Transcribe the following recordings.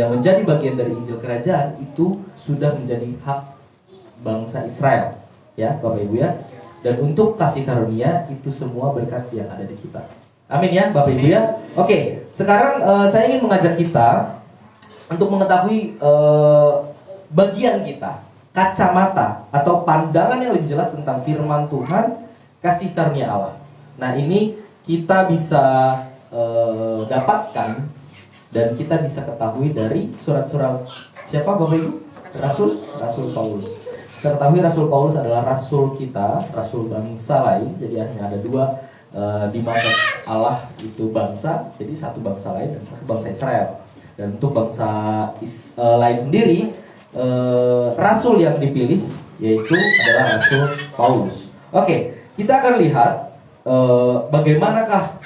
yang menjadi bagian dari Injil Kerajaan itu sudah menjadi hak bangsa Israel, ya Bapak Ibu ya. Dan untuk kasih karunia itu semua berkat yang ada di kita. Amin ya Bapak Ibu ya. Oke, sekarang saya ingin mengajak kita untuk mengetahui bagian kita, kacamata atau pandangan yang lebih jelas tentang firman Tuhan, kasih karunia Allah. Nah ini kita bisa dapatkan dan kita bisa ketahui dari surat-surat siapa Bapak Ibu? Rasul Paulus. Kita ketahui Rasul Paulus adalah rasul kita, rasul bangsa lain. Jadi hanya ada dua di mata Allah itu bangsa. Jadi satu bangsa lain dan satu bangsa Israel. Dan untuk bangsa lain sendiri, rasul yang dipilih yaitu adalah Rasul Paulus. Oke, kita akan lihat bagaimanakah,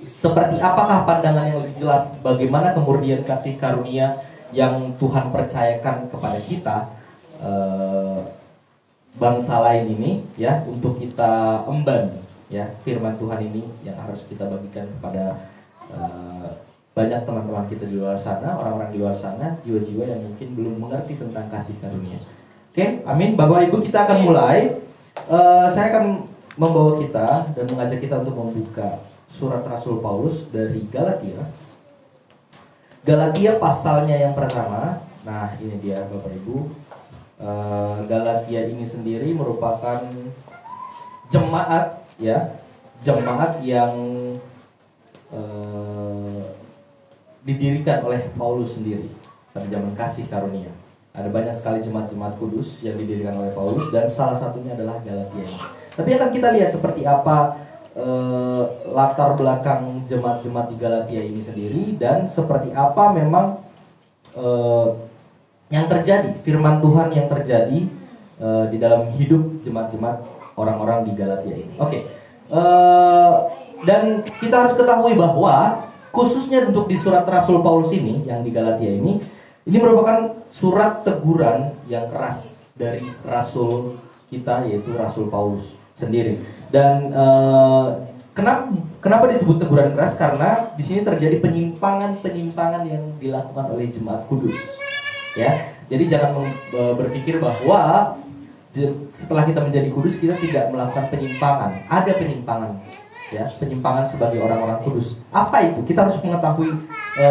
seperti apakah pandangan yang lebih jelas, bagaimana kemudian kasih karunia yang Tuhan percayakan kepada kita bangsa lain ini, ya, untuk kita emban, ya, firman Tuhan ini yang harus kita bagikan kepada banyak teman-teman kita di luar sana, orang-orang di luar sana, jiwa-jiwa yang mungkin belum mengerti tentang kasih karunia. Oke, amin. Bapak Ibu, kita akan mulai. Saya akan membawa kita dan mengajak kita untuk membuka surat Rasul Paulus dari Galatia. Galatia pasalnya yang pertama. Nah, ini dia Bapak Ibu. Galatia ini sendiri merupakan jemaat, ya, jemaat yang didirikan oleh Paulus sendiri pada zaman kasih karunia. Ada banyak sekali jemaat-jemaat kudus yang didirikan oleh Paulus dan salah satunya adalah Galatia ini. Tapi akan kita lihat seperti apa latar belakang jemaat-jemaat di Galatia ini sendiri dan seperti apa memang yang terjadi, firman Tuhan yang terjadi di dalam hidup jemaat-jemaat orang-orang di Galatia ini. Oke, dan kita harus ketahui bahwa khususnya untuk di surat Rasul Paulus ini yang di Galatia ini merupakan surat teguran yang keras dari rasul kita, yaitu Rasul Paulus sendiri. Dan kenapa disebut teguran keras? Karena di sini terjadi penyimpangan yang dilakukan oleh jemaat kudus. Ya, jadi jangan berpikir bahwa setelah kita menjadi kudus kita tidak melakukan penyimpangan. Ada penyimpangan, ya, penyimpangan sebagai orang-orang kudus. Apa itu? Kita harus mengetahui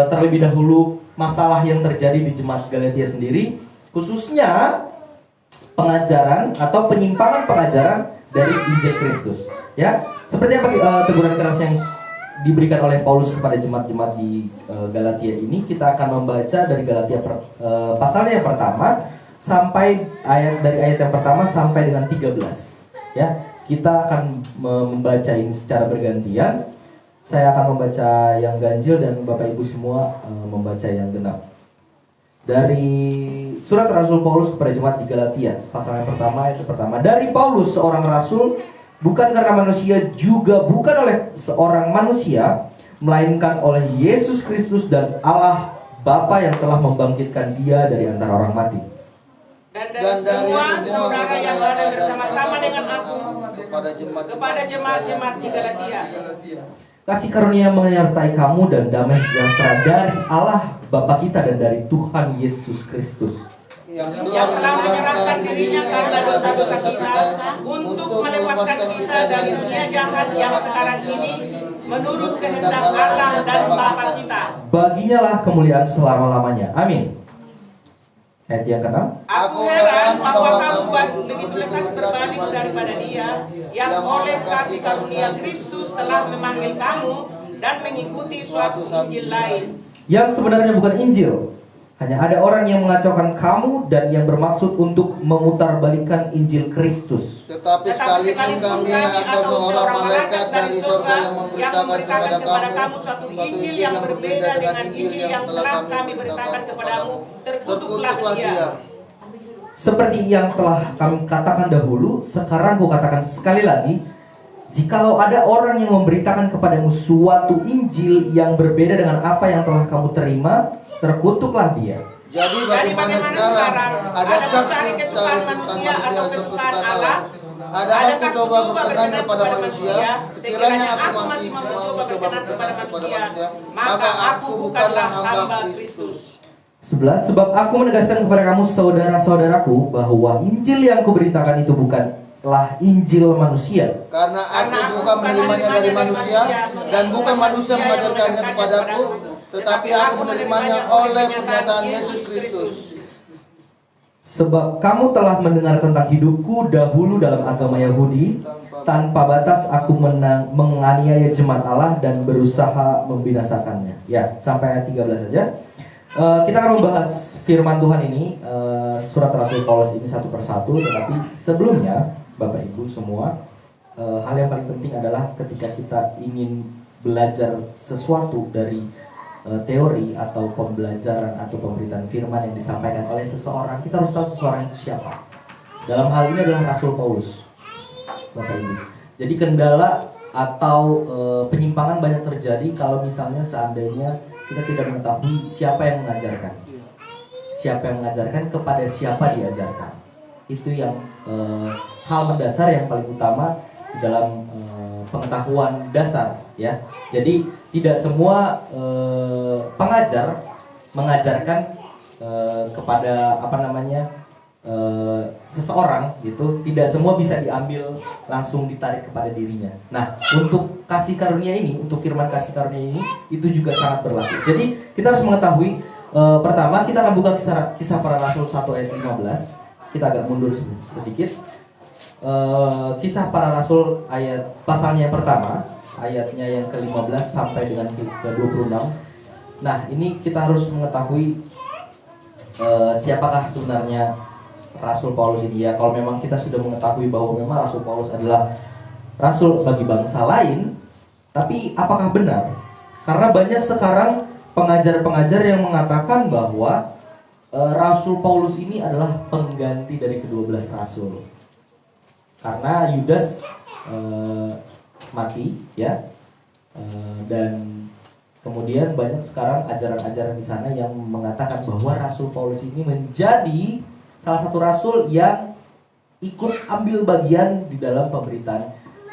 terlebih dahulu masalah yang terjadi di jemaat Galatia sendiri, khususnya pengajaran atau penyimpangan pengajaran dari Injil Kristus. Ya, seperti apa teguran keras yang diberikan oleh Paulus kepada jemaat-jemaat di Galatia ini? Kita akan membaca dari Galatia pasalnya yang pertama sampai dari ayat yang pertama sampai dengan 13. Ya, kita akan membaca ini secara bergantian. Saya akan membaca yang ganjil dan Bapak Ibu semua membaca yang genap. Dari surat Rasul Paulus kepada jemaat di Galatia, pasal yang pertama, ayat pertama. Dari Paulus, seorang rasul, bukan karena manusia, juga bukan oleh seorang manusia, melainkan oleh Yesus Kristus dan Allah Bapa yang telah membangkitkan Dia dari antara orang mati. Dan dari semua saudara yang ada bersama-sama dengan aku kepada jemaat-jemaat di Galatia. Kasih karunia menyertai kamu dan damai sejahtera dari Allah Bapa kita dan dari Tuhan Yesus Kristus yang telah menyerahkan dirinya karena dosa-dosa kita untuk melepaskan kita dari dunia jahat yang sekarang ini menurut kehendak Allah dan Bapa kita. Baginya lah kemuliaan selama-lamanya. Amin. Ayat yang ke-6. Aku heran bahwa kamu begitu lekas berbalik daripada Dia yang oleh kasih karunia Kristus telah memanggil kamu dan mengikuti suatu Injil lain, yang sebenarnya bukan Injil. Hanya ada orang yang mengacaukan kamu dan yang bermaksud untuk memutarbalikkan Injil Kristus. Tetapi sekalipun kami atau seorang malaikat dari surga yang memberitakan kepada kamu suatu Injil yang berbeda dengan Injil yang telah kami beritakan kepadamu, terkutuklah dia. Seperti yang telah kami katakan dahulu, sekarang kukatakan sekali lagi, jikalau ada orang yang memberitakan kepadamu suatu Injil yang berbeda dengan apa yang telah kamu terima, terkutuklah dia. Jadi bagaimana sekarang? Adakah mencari kesukaan manusia atau kesukaan Allah? Adakah aku coba berkenan kepada manusia? Sekiranya aku masih mau coba berkenan kepada manusia, maka aku bukanlah hamba Kristus. 11, sebab aku menegaskan kepada kamu saudara-saudaraku bahwa Injil yang kuberitakan itu bukanlah Injil manusia. Karena aku bukan menerimanya dari manusia, dan bukan manusia mengajarkannya kepadaku, tetapi aku menerimanya oleh pernyataan Yesus Kristus. Sebab kamu telah mendengar tentang hidupku dahulu dalam agama Yahudi. Tanpa batas aku menganiaya jemaat Allah dan berusaha membinasakannya. Ya, sampai ayat 13 saja. Kita akan membahas firman Tuhan ini, surat Rasul Paulus ini satu persatu. Tetapi sebelumnya, Bapak Ibu semua, hal yang paling penting adalah ketika kita ingin belajar sesuatu dari teori atau pembelajaran atau pemberitaan firman yang disampaikan oleh seseorang, kita harus tahu seseorang itu siapa. Dalam hal ini adalah Rasul Paulus, Bapak Ibu. Jadi kendala atau penyimpangan banyak terjadi kalau misalnya seandainya kita tidak mengetahui siapa yang mengajarkan. Siapa yang mengajarkan, kepada siapa diajarkan. Itu yang hal mendasar yang paling utama dalam pengetahuan dasar, ya. Jadi tidak semua pengajar mengajarkan kepada seseorang gitu, tidak semua bisa diambil langsung ditarik kepada dirinya. Nah, untuk kasih karunia ini, untuk firman kasih karunia ini, itu juga sangat berlaku. Jadi kita harus mengetahui, pertama kita akan buka kisah para rasul 1 ayat 15. Kita agak mundur sedikit. Kisah para rasul ayat pasalnya yang pertama, ayatnya yang ke-15 sampai dengan ke-26. Nah, ini kita harus mengetahui siapakah sebenarnya Rasul Paulus ini. Ya, kalau memang kita sudah mengetahui bahwa memang Rasul Paulus adalah rasul bagi bangsa lain, tapi apakah benar? Karena banyak sekarang pengajar-pengajar yang mengatakan bahwa Rasul Paulus ini adalah pengganti dari ke-12 rasul. Karena Yudas mati, ya, dan kemudian banyak sekarang ajaran-ajaran di sana yang mengatakan bahwa Rasul Paulus ini menjadi salah satu rasul yang ikut ambil bagian di dalam pemberitaan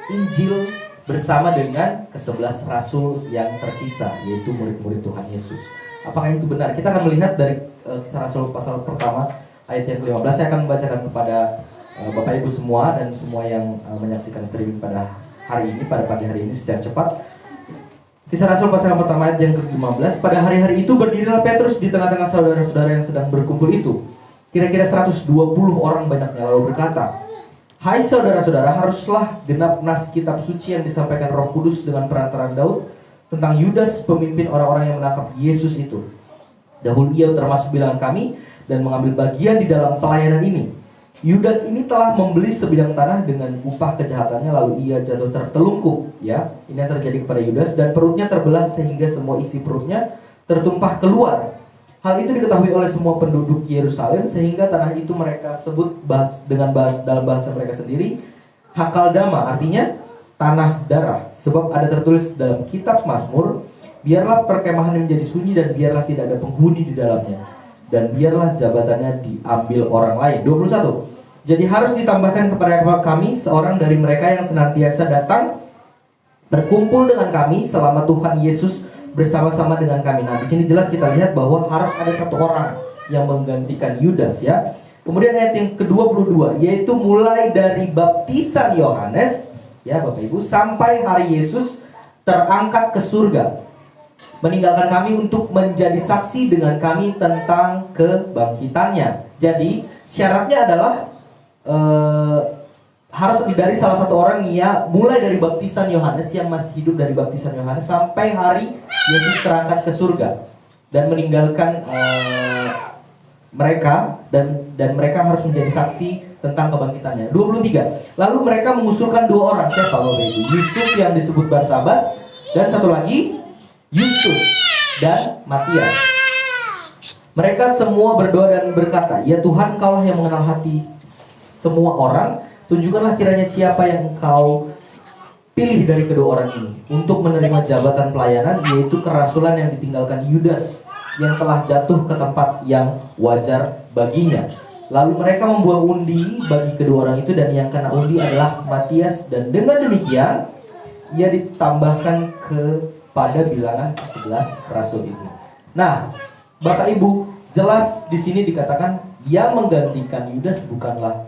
Injil bersama dengan ke-11 rasul yang tersisa, yaitu murid-murid Tuhan Yesus. Apakah itu benar? Kita akan melihat dari kisah rasul pasal pertama ayat yang ke-15. Saya akan membacakan kepada Bapak Ibu semua dan semua yang menyaksikan streaming pada hari ini, pada pagi hari ini secara cepat. Kisah Rasul pasal yang pertama ayat yang ke-15. Pada hari-hari itu berdirilah Petrus di tengah-tengah saudara-saudara yang sedang berkumpul itu. Kira-kira 120 orang banyaknya, lalu berkata, "Hai saudara-saudara, haruslah genap nas kitab suci yang disampaikan Roh Kudus dengan perantaraan Daud tentang Yudas, pemimpin orang-orang yang menangkap Yesus itu. Dahulu ia termasuk bilangan kami dan mengambil bagian di dalam pelayanan ini. Yudas ini telah membeli sebidang tanah dengan upah kejahatannya, lalu ia jatuh tertelungkup." Ya, ini yang terjadi kepada Yudas, dan perutnya terbelah sehingga semua isi perutnya tertumpah keluar. Hal itu diketahui oleh semua penduduk Yerusalem, sehingga tanah itu mereka sebut dalam bahasa mereka sendiri Hakaldama, artinya tanah darah. Sebab ada tertulis dalam kitab Mazmur, "Biarlah perkemahan menjadi sunyi dan biarlah tidak ada penghuni di dalamnya, dan biarlah jabatannya diambil orang lain." 21. Jadi harus ditambahkan kepada kami seorang dari mereka yang senantiasa datang berkumpul dengan kami selama Tuhan Yesus bersama-sama dengan kami. Nah, di sini jelas kita lihat bahwa harus ada satu orang yang menggantikan Yudas, ya. Kemudian ayat yang ke-22, yaitu mulai dari baptisan Yohanes, ya Bapak Ibu, sampai hari Yesus terangkat ke surga, meninggalkan kami untuk menjadi saksi dengan kami tentang kebangkitannya. Jadi syaratnya adalah harus dari salah satu orang, ya, mulai dari baptisan Yohanes, yang masih hidup dari baptisan Yohanes sampai hari Yesus terangkat ke surga dan meninggalkan mereka, dan mereka harus menjadi saksi tentang kebangkitannya. 23. Lalu mereka mengusulkan dua orang, siapa Bapak Ibu? Yusuf yang disebut Barsabas, dan satu lagi Justus dan Matias. Mereka semua berdoa dan berkata, "Ya Tuhan, Kaulah yang mengenal hati semua orang. Tunjukkanlah kiranya siapa yang Engkau pilih dari kedua orang ini untuk menerima jabatan pelayanan, yaitu kerasulan yang ditinggalkan Yudas yang telah jatuh ke tempat yang wajar baginya." Lalu mereka membuang undi bagi kedua orang itu, dan yang kena undi adalah Matias, dan dengan demikian ia ditambahkan kepada bilangan ke-11 rasul itu. Nah, Bapak Ibu, jelas di sini dikatakan yang menggantikan Yudas bukanlah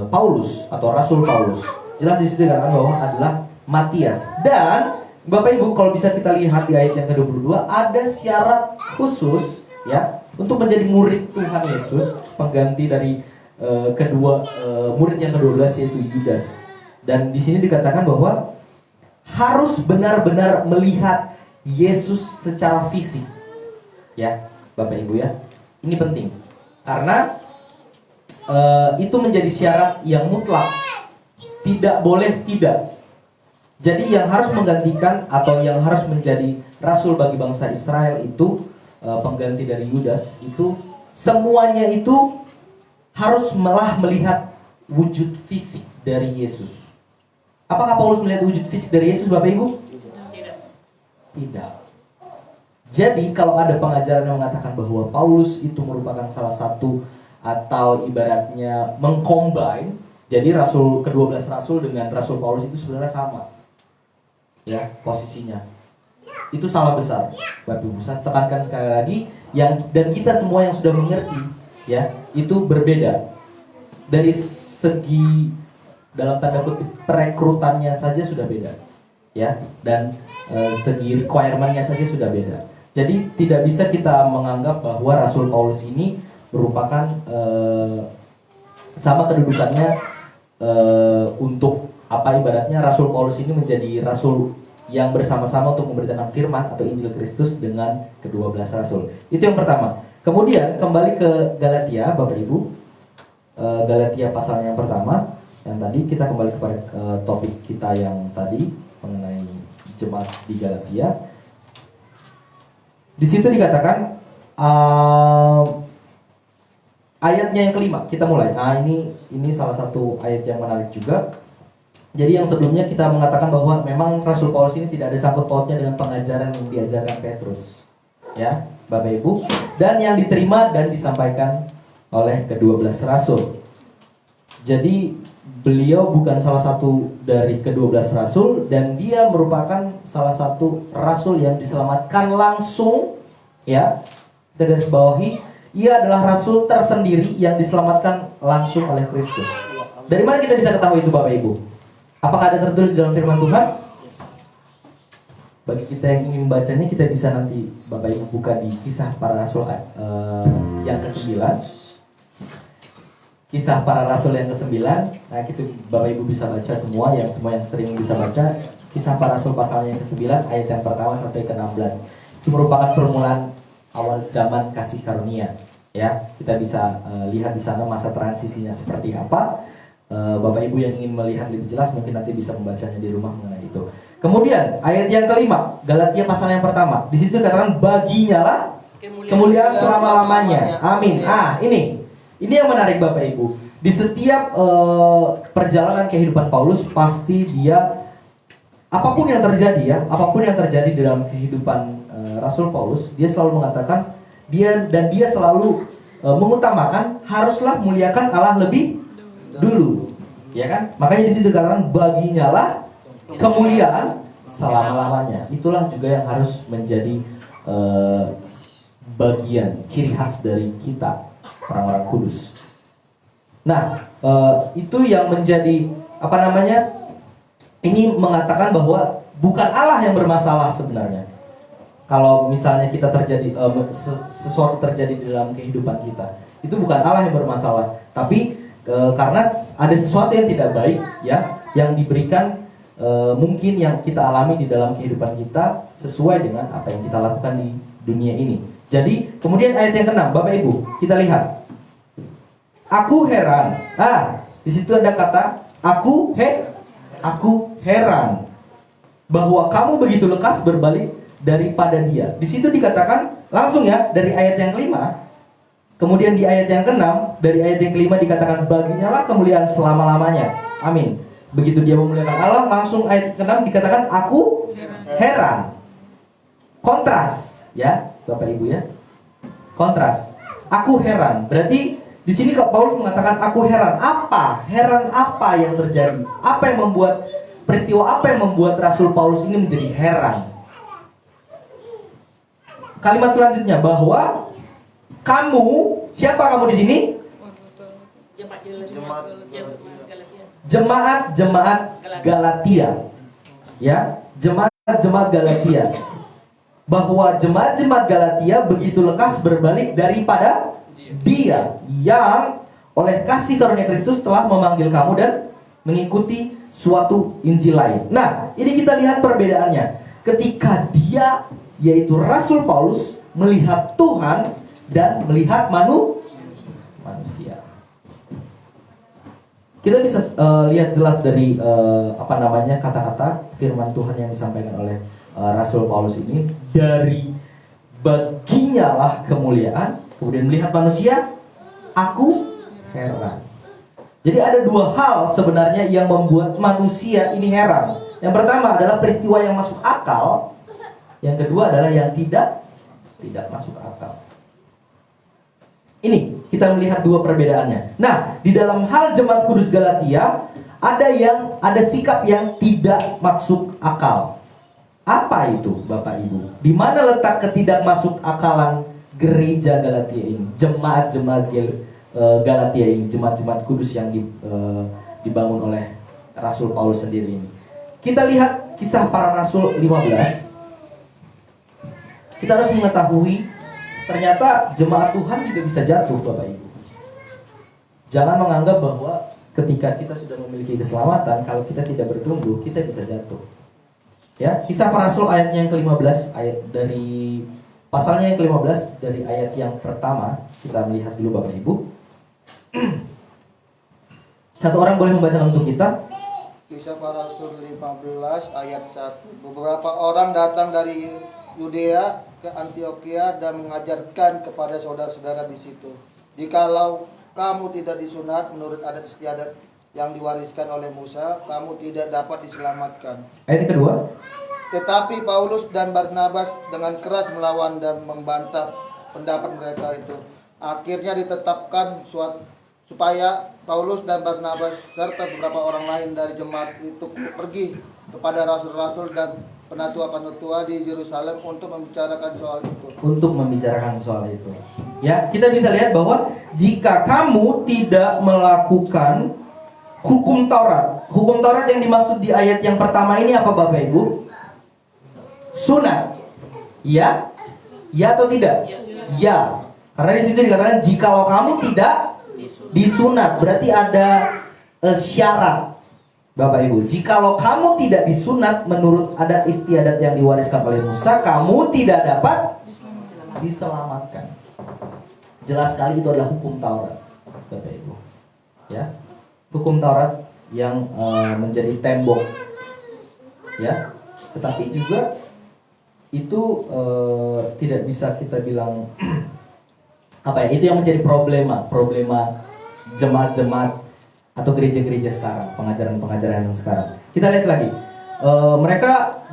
Paulus atau Rasul Paulus. Jelas di situ dikatakan bahwa adalah Matias. Dan Bapak Ibu, kalau bisa kita lihat di ayat yang ke-22, ada syarat khusus ya untuk menjadi murid Tuhan Yesus, pengganti dari murid yang ke-12 yaitu Yudas. Dan di sini dikatakan bahwa harus benar-benar melihat Yesus secara fisik. Ya, Bapak Ibu ya. Ini penting. Karena itu menjadi syarat yang mutlak. Tidak boleh tidak. Jadi yang harus menggantikan atau yang harus menjadi rasul bagi bangsa Israel itu pengganti dari Yudas itu semuanya itu harus malah melihat wujud fisik dari Yesus. Apakah Paulus melihat wujud fisik dari Yesus, Bapak Ibu? Tidak. Jadi kalau ada pengajaran yang mengatakan bahwa Paulus itu merupakan salah satu atau ibaratnya mengcombine, jadi ke-12 rasul dengan Rasul Paulus itu sebenarnya sama. Ya, posisinya. Itu salah besar. Bapak Ibu, saya tekankan sekali lagi dan kita semua yang sudah mengerti ya, itu berbeda. Dari segi dalam tanda kutip perekrutannya saja sudah beda. Ya, dan segi requirement-nya saja sudah beda. Jadi tidak bisa kita menganggap bahwa Rasul Paulus ini merupakan sama kedudukannya untuk apa ibaratnya Rasul Paulus ini menjadi rasul yang bersama-sama untuk memberitakan firman atau Injil Kristus dengan ke-12 rasul. Itu yang pertama. Kemudian kembali ke Galatia, Bapak Ibu. Galatia pasal yang pertama. Yang tadi kita kembali kepada topik kita yang tadi mengenai jemaat di Galatia. Di situ dikatakan ayatnya yang kelima, kita mulai. Nah, ini salah satu ayat yang menarik juga. Jadi yang sebelumnya kita mengatakan bahwa memang Rasul Paulus ini tidak ada sangkut pautnya dengan pengajaran yang diajarkan Petrus. Ya, Bapak Ibu, dan yang diterima dan disampaikan oleh ke-12 rasul. Jadi beliau bukan salah satu dari ke-12 rasul dan dia merupakan salah satu rasul yang diselamatkan langsung, ya. Kita garis bawahi, ia adalah rasul tersendiri yang diselamatkan langsung oleh Kristus. Dari mana kita bisa ketahui itu, Bapak Ibu? Apakah ada tertulis di dalam firman Tuhan? Bagi kita yang ingin membacanya, kita bisa nanti Bapak Ibu buka di Kisah Para Rasul yang ke-9. Kisah Para Rasul yang ke-9. Nah, itu Bapak Ibu bisa baca semua yang streaming bisa baca. Kisah Para Rasul pasal yang ke-9 ayat yang pertama sampai ke-16. Itu merupakan permulaan awal zaman kasih karunia. Ya, kita bisa lihat di sana masa transisinya seperti apa. Bapak Ibu yang ingin melihat lebih jelas mungkin nanti bisa membacanya di rumah mengenai itu. Kemudian ayat yang kelima, Galatia pasal yang pertama. Di situ dikatakan baginya lah kemuliaan selama-lamanya. Amin. Ini yang menarik Bapak Ibu. Di setiap perjalanan kehidupan Paulus pasti dia apapun yang terjadi dalam kehidupan Rasul Paulus, dia selalu mengatakan dia selalu mengutamakan haruslah muliakan Allah lebih dulu, ya kan? Makanya di situ dikatakan baginya lah kemuliaan selama-lamanya. Itulah juga yang harus menjadi bagian ciri khas dari kita orang-orang kudus. Nah, itu yang menjadi ini mengatakan bahwa bukan Allah yang bermasalah sebenarnya. Kalau misalnya kita sesuatu terjadi di dalam kehidupan kita, itu bukan Allah yang bermasalah, tapi karena ada sesuatu yang tidak baik ya yang diberikan mungkin yang kita alami di dalam kehidupan kita sesuai dengan apa yang kita lakukan di dunia ini. Jadi kemudian ayat yang ke-6 Bapak Ibu kita lihat, aku heran. Di situ ada kata aku heran bahwa kamu begitu lekas berbalik daripada dia. Di situ dikatakan langsung ya dari ayat yang kelima. Kemudian di ayat yang ke-6, dari ayat yang kelima dikatakan baginya lah kemuliaan selama-lamanya. Amin. Begitu dia memuliakan Allah, langsung ayat ke-6 dikatakan aku heran. Kontras, ya, Bapak Ibu ya. Kontras. Aku heran. Berarti di sini Paulus mengatakan aku heran. Heran apa yang terjadi? Peristiwa apa yang membuat Rasul Paulus ini menjadi heran? Kalimat selanjutnya bahwa Kamu, siapa kamu di sini? Jemaat-jemaat Galatia. Ya, jemaat-jemaat Galatia. Bahwa jemaat-jemaat Galatia begitu lekas berbalik daripada Dia yang oleh kasih karunia Kristus telah memanggil kamu dan mengikuti suatu Injil lain. Nah, ini kita lihat perbedaannya. Ketika dia, yaitu Rasul Paulus, melihat Tuhan dan melihat manusia. Kita bisa lihat jelas dari kata-kata firman Tuhan yang disampaikan oleh Rasul Paulus ini. Dari baginya lah kemuliaan, kemudian melihat manusia, aku heran. Jadi ada dua hal sebenarnya yang membuat manusia ini heran. Yang pertama adalah peristiwa yang masuk akal. Yang kedua adalah yang tidak masuk akal. Ini kita melihat dua perbedaannya. Nah, di dalam hal jemaat kudus Galatia ada sikap yang tidak masuk akal. Apa itu, Bapak Ibu? Di mana letak ketidakmasuk akalan gereja Galatia ini? Jemaat-jemaat Galatia ini, jemaat-jemaat kudus yang dibangun oleh Rasul Paulus sendiri ini. Kita lihat Kisah Para Rasul 15. Kita harus mengetahui ternyata jemaat Tuhan juga bisa jatuh, Bapak Ibu. Jangan menganggap bahwa ketika kita sudah memiliki keselamatan, kalau kita tidak bertumbuh, kita bisa jatuh. Ya, Kisah Para Rasul ayatnya yang ke-15, ayat dari pasalnya yang ke-15 dari ayat yang pertama, kita melihat dulu Bapak Ibu. Satu orang boleh membacakan untuk kita. Kisah Para Rasul 15 ayat 1. Beberapa orang datang dari Yudea ke Antioquia dan mengajarkan kepada saudara-saudara di situ. Jikalau kamu tidak disunat menurut adat istiadat yang diwariskan oleh Musa, kamu tidak dapat diselamatkan. Ayat kedua. Tetapi Paulus dan Barnabas dengan keras melawan dan membantah pendapat mereka itu. Akhirnya ditetapkan supaya Paulus dan Barnabas serta beberapa orang lain dari jemaat itu pergi kepada rasul-rasul dan penatua-penatua di Yerusalem untuk membicarakan soal itu. Ya, kita bisa lihat bahwa jika kamu tidak melakukan hukum Taurat yang dimaksud di ayat yang pertama ini apa, Bapak Ibu? Sunat. Ya? Ya atau tidak? Ya. Karena di situ dikatakan jikalau kamu tidak disunat, berarti ada syarat. Bapak Ibu, jikalau kamu tidak disunat menurut adat istiadat yang diwariskan oleh Musa, kamu tidak dapat diselamatkan. Jelas sekali itu adalah hukum Taurat, Bapak Ibu. Ya, hukum Taurat yang menjadi tembok. Ya, tetapi juga itu tidak bisa kita bilang itu yang menjadi problema jemaat-jemaat atau gereja-gereja sekarang, pengajaran-pengajaran yang sekarang. Kita lihat lagi, mereka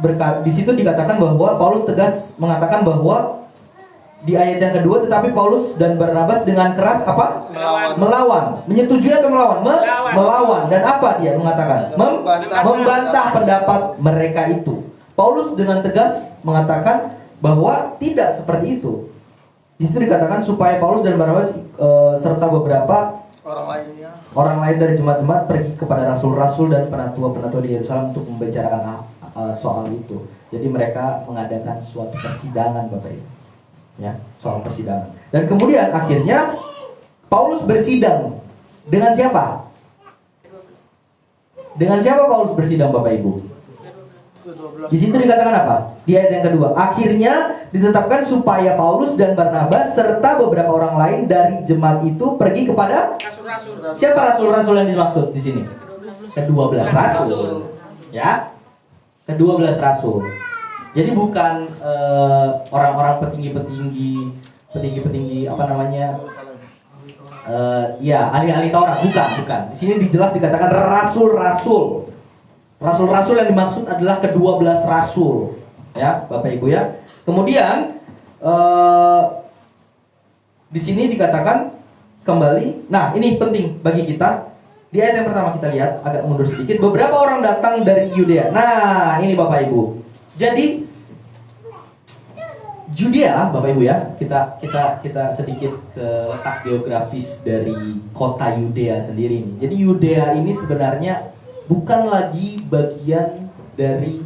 di situ dikatakan bahwa Paulus tegas mengatakan bahwa di ayat yang kedua, tetapi Paulus dan Barnabas dengan keras apa? Melawan. Menyetujui atau melawan? Melawan. Dan apa dia mengatakan? Membantah pendapat mereka itu. Paulus dengan tegas mengatakan bahwa tidak seperti itu. Di situ dikatakan supaya Paulus dan Barnabas serta beberapa orang lain dari jemaat-jemaat pergi kepada rasul-rasul dan penatua-penatua di Yerusalem untuk membicarakan soal itu. Jadi mereka mengadakan suatu persidangan, Bapak Ibu. Ya, soal persidangan. Dan kemudian akhirnya Paulus bersidang dengan siapa? Dengan siapa Paulus bersidang, Bapak Ibu? Di situ dikatakan apa? Di ayat yang kedua, akhirnya ditetapkan supaya Paulus dan Barnabas serta beberapa orang lain dari jemaat itu pergi kepada Rasul-rasul. siapa rasul-rasul yang dimaksud di sini? Ke-12 rasul. Ya. Ke-12 rasul. Jadi bukan orang-orang petinggi ahli-ahli Taurat, bukan. Di sini dijelas dikatakan rasul-rasul. Rasul-rasul yang dimaksud adalah ke-12 rasul, ya, Bapak Ibu ya. Kemudian di sini dikatakan kembali. Nah, ini penting bagi kita. Di ayat yang pertama kita lihat, agak mundur sedikit. Beberapa orang datang dari Yudea. Nah, ini Bapak Ibu. Jadi Judea, Bapak Ibu ya, kita sedikit ke letak geografis dari kota Yudea sendiri nih. Jadi Yudea ini sebenarnya bukan lagi bagian dari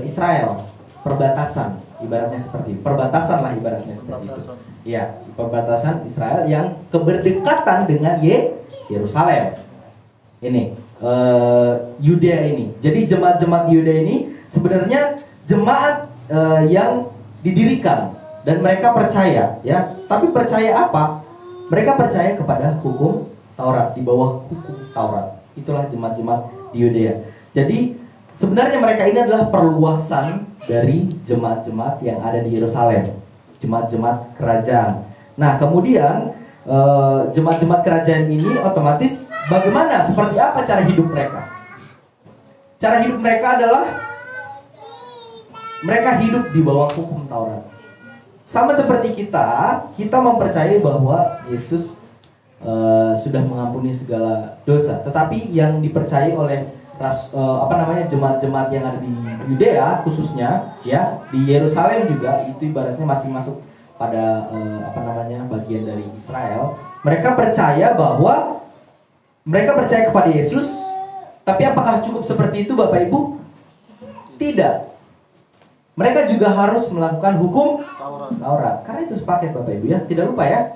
Israel, perbatasan, ibaratnya seperti itu. Perbatasan lah ibaratnya seperti itu. Ya, perbatasan Israel yang keberdekatan dengan Yerusalem. Ini Yudea ini. Jadi jemaat-jemaat Yudea ini sebenarnya jemaat yang didirikan dan mereka percaya, ya. Tapi percaya apa? Mereka percaya kepada hukum Taurat, di bawah hukum Taurat. Itulah jemaat-jemaat di Yudea. Jadi sebenarnya mereka ini adalah perluasan dari jemaat-jemaat yang ada di Yerusalem, jemaat-jemaat kerajaan. Nah, kemudian jemaat-jemaat kerajaan ini otomatis bagaimana, seperti apa cara hidup mereka? Cara hidup mereka adalah mereka hidup di bawah hukum Taurat. Sama seperti kita mempercayai bahwa Yesus sudah mengampuni segala dosa. Tetapi yang dipercayai oleh jemaat-jemaat yang ada di Yudea khususnya, ya, di Yerusalem juga, itu ibaratnya masih masuk pada bagian dari Israel. Mereka percaya bahwa mereka percaya kepada Yesus. Tapi apakah cukup seperti itu, Bapak Ibu? Tidak. Mereka juga harus melakukan hukum Taurat. Karena itu sepaket, Bapak Ibu ya. Tidak lupa ya,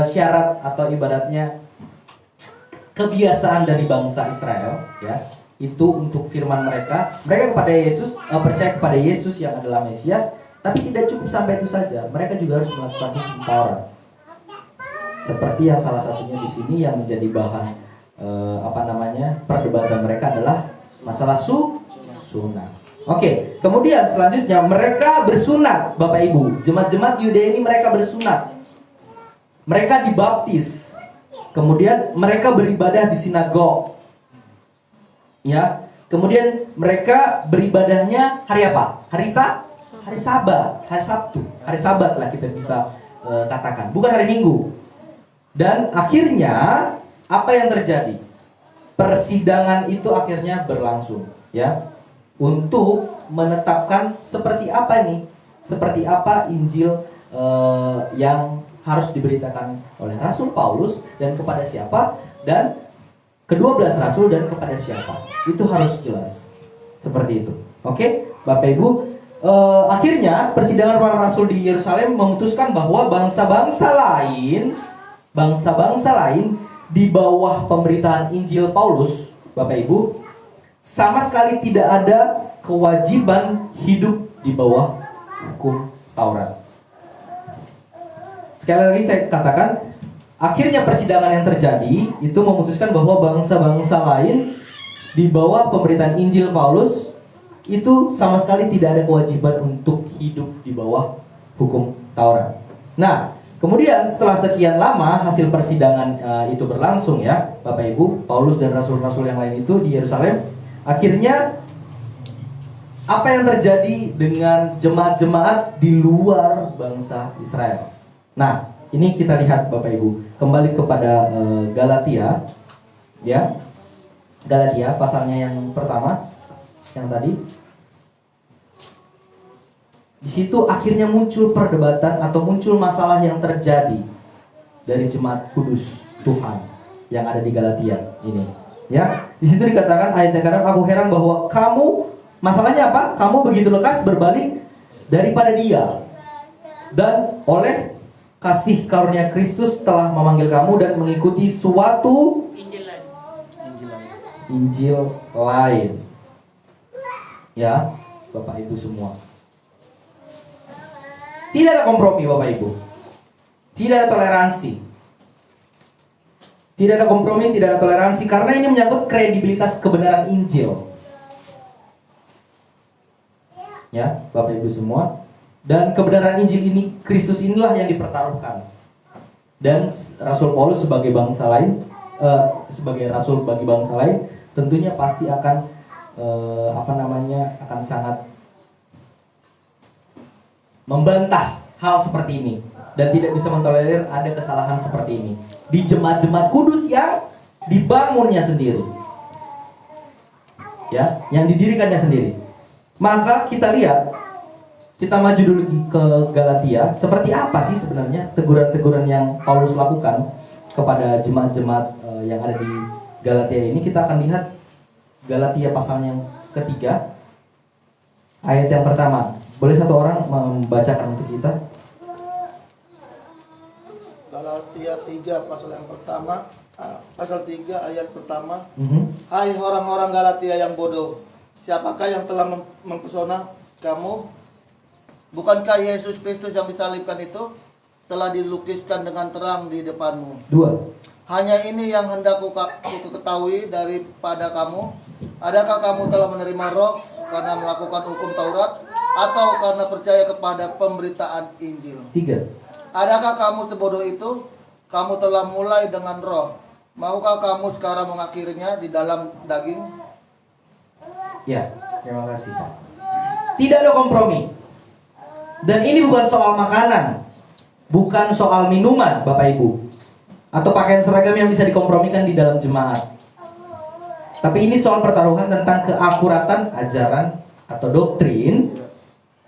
syarat atau ibaratnya kebiasaan dari bangsa Israel, ya, itu untuk firman mereka kepada Yesus, percaya kepada Yesus yang adalah Mesias. Tapi tidak cukup sampai itu saja. Mereka juga harus melakukan hukum Taurat. Seperti yang salah satunya di sini yang menjadi bahan perdebatan mereka adalah masalah sunat. Oke, kemudian selanjutnya mereka bersunat, Bapak Ibu. Jemaat-jemaat Yudea ini mereka bersunat. Mereka dibaptis. Kemudian mereka beribadah di sinagog. Ya. Kemudian mereka beribadahnya hari apa? Hari Sabat, hari Sabtu. Hari Sabat lah kita bisa katakan, bukan hari Minggu. Dan akhirnya apa yang terjadi? Persidangan itu akhirnya berlangsung, ya. Untuk menetapkan seperti apa nih, seperti apa Injil yang harus diberitakan oleh Rasul Paulus dan kepada siapa, dan ke-12 Rasul dan kepada siapa. Itu harus jelas seperti itu. Oke, Bapak Ibu, akhirnya persidangan para Rasul di Yerusalem memutuskan bahwa bangsa-bangsa lain di bawah pemberitaan Injil Paulus, Bapak Ibu, sama sekali tidak ada kewajiban hidup di bawah hukum Taurat. Sekali lagi saya katakan, akhirnya persidangan yang terjadi itu memutuskan bahwa bangsa-bangsa lain di bawah pemberitaan Injil Paulus itu sama sekali tidak ada kewajiban untuk hidup di bawah hukum Taurat. Nah, kemudian setelah sekian lama hasil persidangan itu berlangsung, ya, Bapak Ibu, Paulus dan rasul-rasul yang lain itu di Yerusalem. Akhirnya apa yang terjadi dengan jemaat-jemaat di luar bangsa Israel? Nah, ini kita lihat, Bapak Ibu, kembali kepada Galatia, ya, Galatia pasalnya yang pertama, yang tadi. Di situ akhirnya muncul perdebatan atau muncul masalah yang terjadi dari jemaat kudus Tuhan yang ada di Galatia ini. Ya, di situ dikatakan ayat yang kadang, aku heran bahwa kamu, masalahnya apa? Kamu begitu lekas berbalik daripada Dia, dan oleh kasih karunia Kristus telah memanggil kamu dan mengikuti suatu Injil lain. Ya, Bapak Ibu semua. Tidak ada kompromi, Bapak Ibu. Tidak ada toleransi. Tidak ada kompromi, tidak ada toleransi, karena ini menyangkut kredibilitas kebenaran Injil. Ya, Bapak Ibu semua. Dan kebenaran Injil ini, Kristus inilah yang dipertaruhkan. Dan Rasul Paulus sebagai bangsa lain, sebagai rasul bagi bangsa lain, tentunya pasti akan akan sangat membantah hal seperti ini dan tidak bisa mentolerir ada kesalahan seperti ini di jemaat-jemaat kudus yang dibangunnya sendiri, ya, yang didirikannya sendiri. Maka kita lihat kita maju dulu ke Galatia. Seperti apa sih sebenarnya teguran-teguran yang Paulus lakukan kepada jemaat-jemaat yang ada di Galatia ini? Kita akan lihat Galatia pasal yang ketiga, ayat yang pertama. Boleh satu orang membacakan untuk kita? Galatia 3 pasal yang pertama, pasal 3 ayat pertama. Mhm. Hai orang-orang Galatia yang bodoh, siapakah yang telah mempesona kamu? Bukankah Yesus Kristus yang disalibkan itu telah dilukiskan dengan terang di depanmu? 2. Hanya ini yang hendak ku ketahui daripada kamu. Adakah kamu telah menerima roh karena melakukan hukum Taurat, atau karena percaya kepada pemberitaan Injil? 3. Adakah kamu sebodoh itu? Kamu telah mulai dengan roh. Maukah kamu sekarang mengakhirinya di dalam daging? Ya, terima kasih Pak. Tidak ada kompromi. Dan ini bukan soal makanan, bukan soal minuman Bapak Ibu, atau pakaian seragam yang bisa dikompromikan di dalam jemaat. Tapi ini soal pertaruhan tentang keakuratan ajaran atau doktrin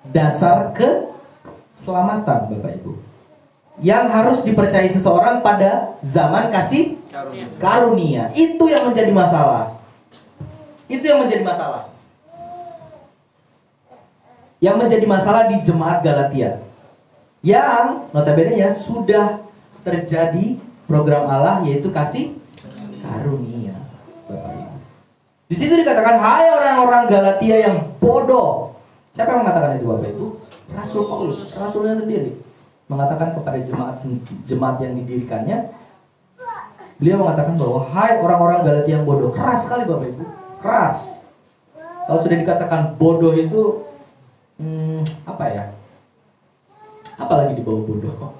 dasar keselamatan Bapak Ibu, yang harus dipercayai seseorang pada zaman kasih karunia. Itu yang menjadi masalah. Itu yang menjadi masalah. Yang menjadi masalah di jemaat Galatia, yang notabene ya sudah terjadi program Allah, yaitu kasih karunia Bapak Ibu. Di situ dikatakan, hai orang-orang Galatia yang bodoh. Siapa yang mengatakan itu Bapak Ibu? Rasul Paulus, rasulnya sendiri, mengatakan kepada jemaat yang didirikannya. Beliau mengatakan bahwa hai orang-orang Galatia yang bodoh. Keras sekali Bapak Ibu, keras. Kalau sudah dikatakan bodoh itu apa ya? Apalagi di bawah bodoh.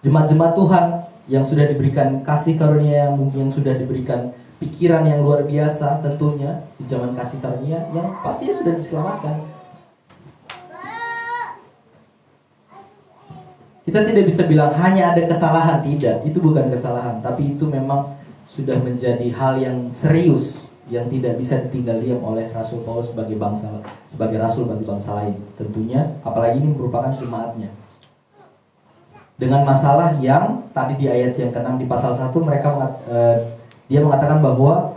Jemaat-jemaat Tuhan yang sudah diberikan kasih karunia, yang mungkin sudah diberikan pikiran yang luar biasa tentunya di zaman kasih karunia, yang pastinya sudah diselamatkan. Kita tidak bisa bilang hanya ada kesalahan, tidak. Itu bukan kesalahan, tapi itu memang sudah menjadi hal yang serius, yang tidak bisa ditinggal diam oleh Rasul Paulus sebagai rasul bagi bangsa lain tentunya, apalagi ini merupakan jemaatnya. Dengan masalah yang tadi di ayat yang ke-6 di pasal 1 dia mengatakan bahwa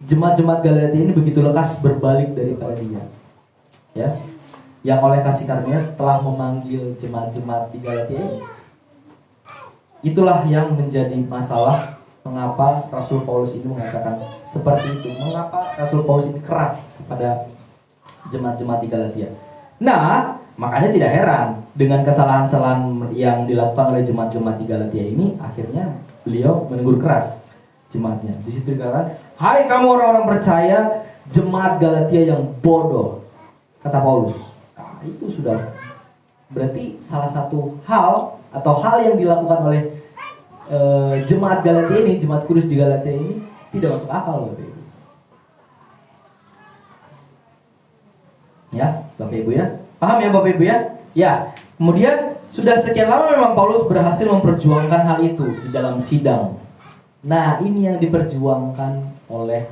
jemaat-jemaat Galatia ini begitu lekas berbalik daripada dia. Ya. Yang oleh kasih karunia telah memanggil jemaat-jemaat di Galatia ini. Itulah yang menjadi masalah. Mengapa Rasul Paulus ini mengatakan seperti itu? Mengapa Rasul Paulus ini keras kepada jemaat-jemaat di Galatia? Nah, makanya tidak heran dengan kesalahan-kesalahan yang dilakukan oleh jemaat-jemaat di Galatia ini, akhirnya beliau menegur keras jemaatnya. Di situ dikatakan, hai kamu orang-orang percaya, jemaat Galatia yang bodoh, kata Paulus. Nah, itu sudah berarti salah satu hal atau hal yang dilakukan oleh jemaat Galatia ini, jemaat kudus di Galatia ini tidak masuk akal Bapak Ibu. Ya, Bapak Ibu ya. Paham ya Bapak Ibu ya? Ya. Kemudian sudah sekian lama memang Paulus berhasil memperjuangkan hal itu di dalam sidang. Nah, ini yang diperjuangkan oleh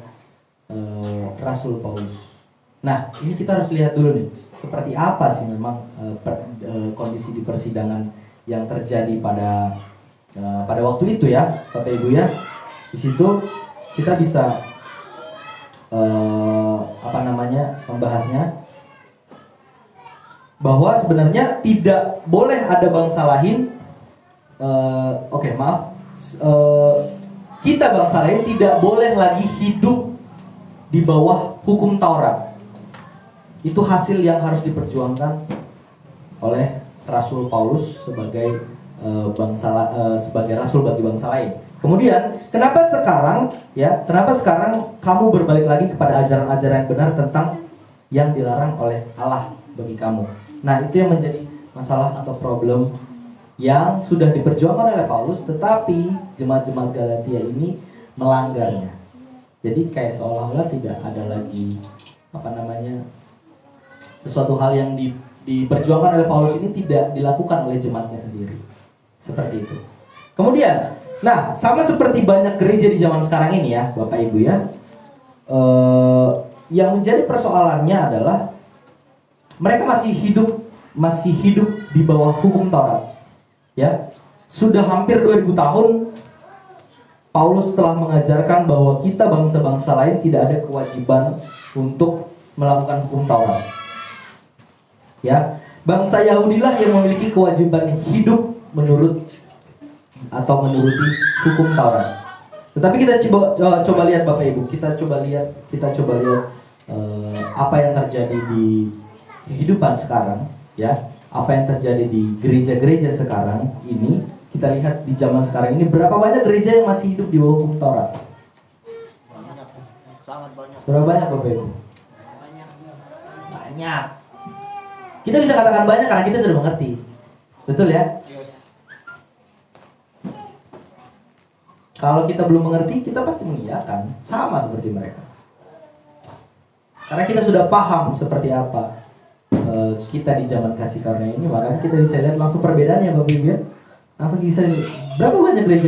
Rasul Paulus. Nah, ini kita harus lihat dulu nih, seperti apa sih memang kondisi di persidangan yang terjadi pada waktu itu ya, Bapak Ibu ya. Di situ kita bisa membahasnya bahwa sebenarnya tidak boleh ada bangsa lain. Kita bangsa lain tidak boleh lagi hidup di bawah hukum Taurat. Itu hasil yang harus diperjuangkan oleh Rasul Paulus sebagai sebagai rasul bagi bangsa lain. Kemudian, kenapa sekarang kamu berbalik lagi kepada ajaran-ajaran yang benar tentang yang dilarang oleh Allah bagi kamu? Nah, itu yang menjadi masalah atau problem yang sudah diperjuangkan oleh Paulus, tetapi jemaat-jemaat Galatia ini melanggarnya. Jadi kayak seolah-olah tidak ada lagi sesuatu hal yang diperjuangkan oleh Paulus ini tidak dilakukan oleh jemaatnya sendiri. Seperti itu. Kemudian, nah sama seperti banyak gereja di zaman sekarang ini ya, Bapak Ibu ya, yang menjadi persoalannya adalah mereka masih hidup di bawah hukum Taurat. Ya. Sudah hampir 2000 tahun Paulus telah mengajarkan bahwa kita bangsa-bangsa lain tidak ada kewajiban untuk melakukan hukum Taurat. Ya, bangsa Yahudilah yang memiliki kewajiban hidup menurut atau menuruti hukum Taurat. Tetapi kita coba lihat Bapak Ibu, kita coba lihat apa yang terjadi di kehidupan sekarang, ya. Apa yang terjadi di gereja-gereja sekarang ini, kita lihat di zaman sekarang ini berapa banyak gereja yang masih hidup di bawah hukum Taurat? Banyak, sangat banyak. Berapa banyak Bapak Ibu? Banyak. Kita bisa katakan banyak karena kita sudah mengerti. Betul ya? Yes. Kalau kita belum mengerti, kita pasti mengiyakan, sama seperti mereka. Karena kita sudah paham seperti apa kita di zaman kasih karunia ini, makanya kita bisa lihat langsung perbedaannya Bapak Ibu ya. Langsung bisa berapa banyak gereja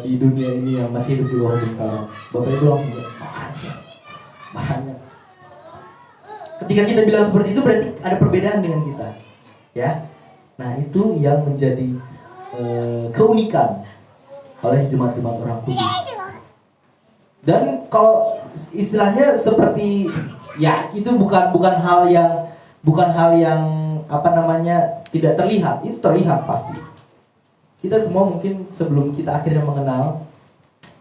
di dunia ini yang masih hidup di bawah hukum Taurat. Bapak Ibu langsung bilang banyak. Ketika kita bilang seperti itu berarti ada perbedaan dengan kita, ya. Nah itu yang menjadi keunikan oleh jemaat-jemaat orang kudus. Dan kalau istilahnya seperti ya itu bukan hal yang apa namanya tidak terlihat, itu terlihat pasti. Kita semua mungkin sebelum kita akhirnya mengenal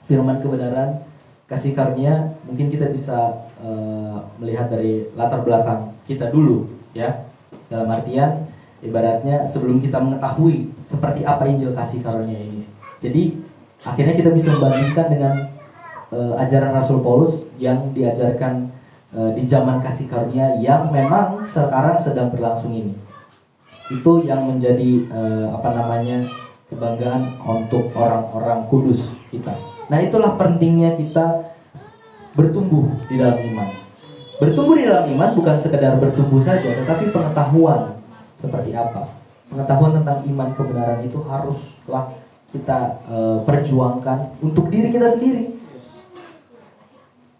firman kebenaran kasih karunia, mungkin kita bisa melihat dari latar belakang kita dulu, ya. Dalam artian ibaratnya sebelum kita mengetahui seperti apa Injil kasih karunia ini. Jadi akhirnya kita bisa membandingkan dengan ajaran Rasul Paulus yang diajarkan di zaman kasih karunia yang memang sekarang sedang berlangsung ini. Itu yang menjadi kebanggaan untuk orang-orang kudus kita. Nah itulah pentingnya kita bertumbuh di dalam iman. Bertumbuh di dalam iman bukan sekedar bertumbuh saja, tetapi pengetahuan seperti apa. Pengetahuan tentang iman kebenaran itu haruslah kita perjuangkan untuk diri kita sendiri.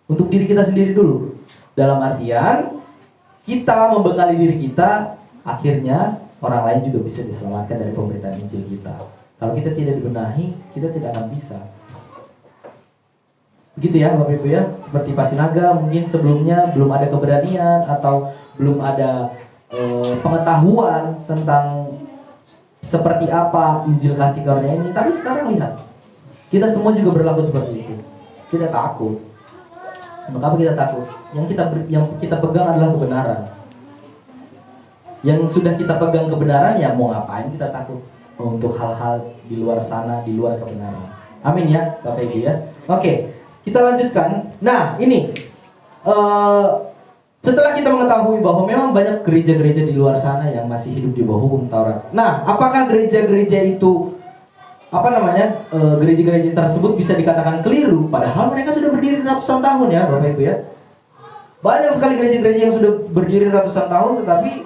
Untuk diri kita sendiri dulu. Dalam artian kita membekali diri kita, akhirnya orang lain juga bisa diselamatkan dari pemberitaan Injil kita. Kalau kita tidak dibenahi, kita tidak akan bisa. Begitu ya Bapak Ibu ya. Seperti Pasinaga mungkin sebelumnya belum ada keberanian atau belum ada pengetahuan tentang seperti apa Injil kasih karunia ini. Tapi sekarang lihat, kita semua juga berlaku seperti itu. Tidak takut. Mengapa kita takut? Yang kita pegang adalah kebenaran. Yang sudah kita pegang kebenaran, ya mau ngapain kita takut untuk hal-hal di luar sana, di luar kebenaran. Amin ya Bapak Ibu ya. Oke, kita lanjutkan. Nah ini setelah kita mengetahui bahwa memang banyak gereja-gereja di luar sana yang masih hidup di bawah hukum Taurat. Nah apakah gereja-gereja itu gereja-gereja tersebut bisa dikatakan keliru, padahal mereka sudah berdiri ratusan tahun ya Bapak Ibu ya. Banyak sekali gereja-gereja yang sudah berdiri ratusan tahun, tetapi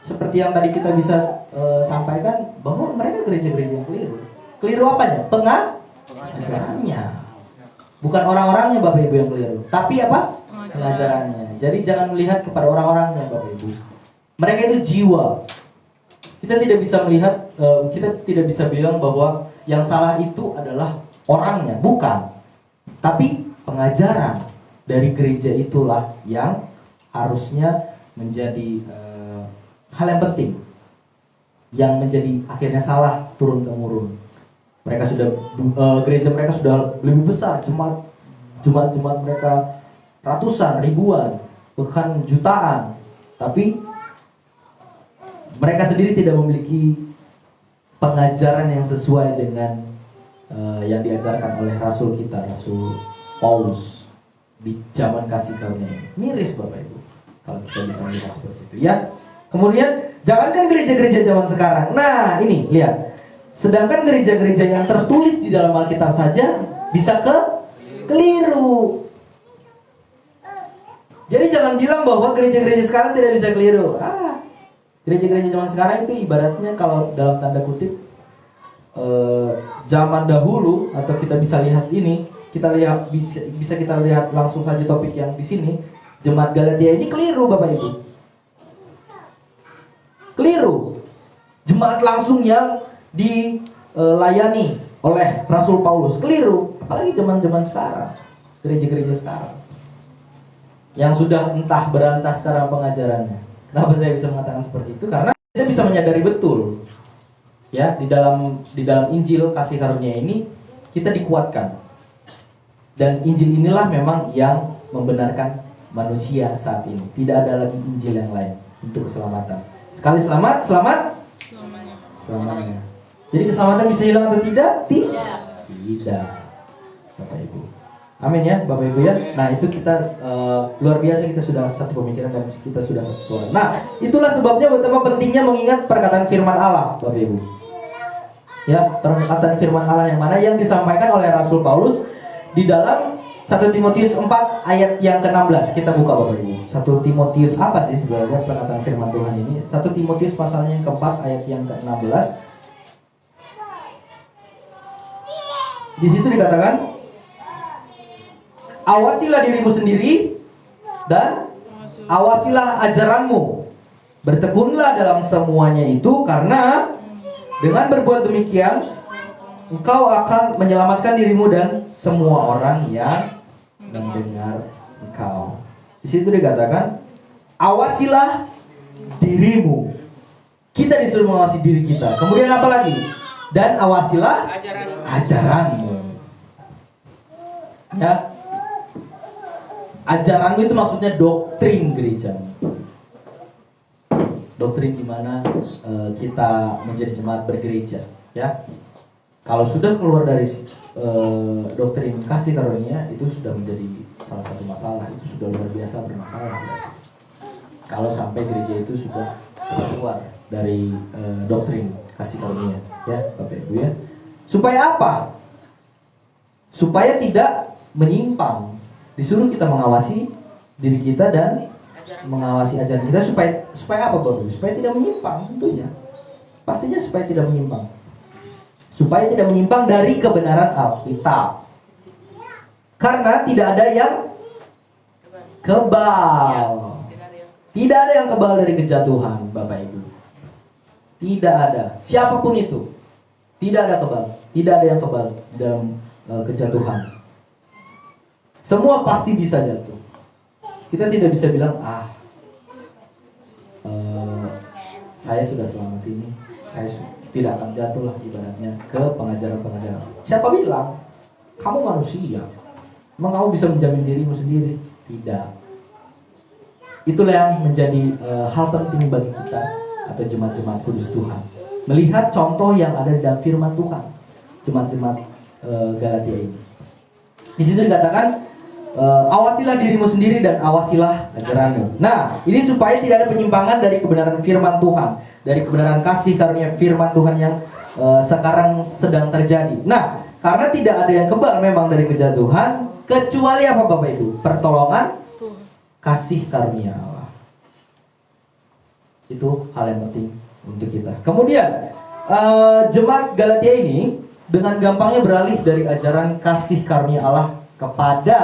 seperti yang tadi kita bisa sampaikan bahwa mereka gereja-gereja yang keliru. Keliru apanya? Pengajarannya. Bukan orang-orangnya Bapak Ibu yang keliru, tapi apa? Pengajarannya. Jadi jangan melihat kepada orang-orangnya Bapak Ibu. Mereka itu jiwa. Kita tidak bisa melihat, kita tidak bisa bilang bahwa yang salah itu adalah orangnya, bukan. Tapi pengajaran dari gereja itulah yang harusnya menjadi hal yang penting, yang menjadi akhirnya salah turun temurun. Mereka sudah gereja mereka sudah lebih besar, jemaat mereka ratusan, ribuan, bahkan jutaan, tapi mereka sendiri tidak memiliki pengajaran yang sesuai dengan yang diajarkan oleh Rasul kita, Rasul Paulus di zaman kasih karunia ini. Miris Bapak Ibu kalau kita bisa melihat seperti itu ya. Kemudian jangankan gereja-gereja zaman sekarang. Nah ini lihat, sedangkan gereja-gereja yang tertulis di dalam Alkitab saja bisa keliru. Jadi jangan bilang bahwa gereja-gereja sekarang tidak bisa keliru. Gereja-gereja zaman sekarang itu ibaratnya kalau dalam tanda kutip zaman dahulu, atau kita bisa lihat ini, kita lihat bisa kita lihat langsung saja topik yang di sini. Jemaat Galatia ini keliru Bapak Ibu. Keliru. Jemaat langsung yang dilayani oleh Rasul Paulus keliru. Apalagi zaman-zaman sekarang, gereja-gereja sekarang yang sudah entah berantas sekarang pengajarannya. Kenapa saya bisa mengatakan seperti itu? Karena kita bisa menyadari betul, ya, di dalam Injil kasih karunia ini kita dikuatkan. Dan Injil inilah memang yang membenarkan manusia saat ini. Tidak ada lagi Injil yang lain untuk keselamatan. Sekali selamat, selamat selamanya. Jadi keselamatan bisa hilang atau tidak? Tidak. Bapak Ibu. Amin ya, Bapak Ibu ya. Nah, itu kita luar biasa, kita sudah satu pemikiran dan kita sudah satu suara. Nah, itulah sebabnya betapa pentingnya mengingat perkataan firman Allah, Bapak Ibu. Ya, perkataan firman Allah yang mana yang disampaikan oleh Rasul Paulus di dalam 1 Timotius 4 ayat yang ke-16. Kita buka Bapak Ibu. 1 Timotius apa sih sebenarnya perkataan firman Tuhan ini? 1 Timotius pasalnya yang ke-4 ayat yang ke-16. Di situ dikatakan, awasilah dirimu sendiri dan awasilah ajaranmu. Bertekunlah dalam semuanya itu, karena dengan berbuat demikian engkau akan menyelamatkan dirimu dan semua orang yang mendengar engkau. Di situ dikatakan, awasilah dirimu. Kita disuruh mengawasi diri kita. Kemudian apa lagi? Dan awasilah ajaranmu. Ya. Ajaranmu itu maksudnya doktrin gereja. Doktrin di mana kita menjadi jemaat bergereja, ya. Kalau sudah keluar dari doktrin kasih karunia, itu sudah menjadi salah satu masalah. Itu sudah luar biasa bermasalah, ya. Kalau sampai gereja itu sudah keluar dari doktrin kasih karunia, ya Bapak Ibu ya. Supaya apa? Supaya tidak menyimpang. Disuruh kita mengawasi diri kita dan mengawasi ajaran kita supaya apa Bapak Ibu? Supaya tidak menyimpang tentunya. Pastinya supaya tidak menyimpang. Supaya tidak menyimpang dari kebenaran Alkitab. Karena tidak ada yang kebal. Tidak ada yang kebal dari kejatuhan, Bapak Ibu. Tidak ada. Siapapun itu. Tidak ada kebal. Tidak ada yang kebal dalam kejatuhan. Semua pasti bisa jatuh. Kita tidak bisa bilang, saya sudah selamat ini, saya tidak akan jatuh lah ibaratnya ke pengajaran-pengajaran. Siapa bilang? Kamu manusia. Emang kamu bisa menjamin dirimu sendiri? Tidak. Itulah yang menjadi hal penting bagi kita atau jemaat-jemaat kudus Tuhan. Melihat contoh yang ada di dalam firman Tuhan. Jemaat-jemaat Galatia ini. Di situ dikatakan, awasilah dirimu sendiri dan awasilah ajaranmu. Nah, ini supaya tidak ada penyimpangan dari kebenaran firman Tuhan, dari kebenaran kasih karunia firman Tuhan yang sekarang sedang terjadi. Nah, karena tidak ada yang kebal memang dari kejatuhan, kecuali apa Bapak Ibu? Pertolongan kasih karunia Allah. Itu hal yang penting untuk kita. Kemudian jemaat Galatia ini dengan gampangnya beralih dari ajaran kasih karunia Allah kepada,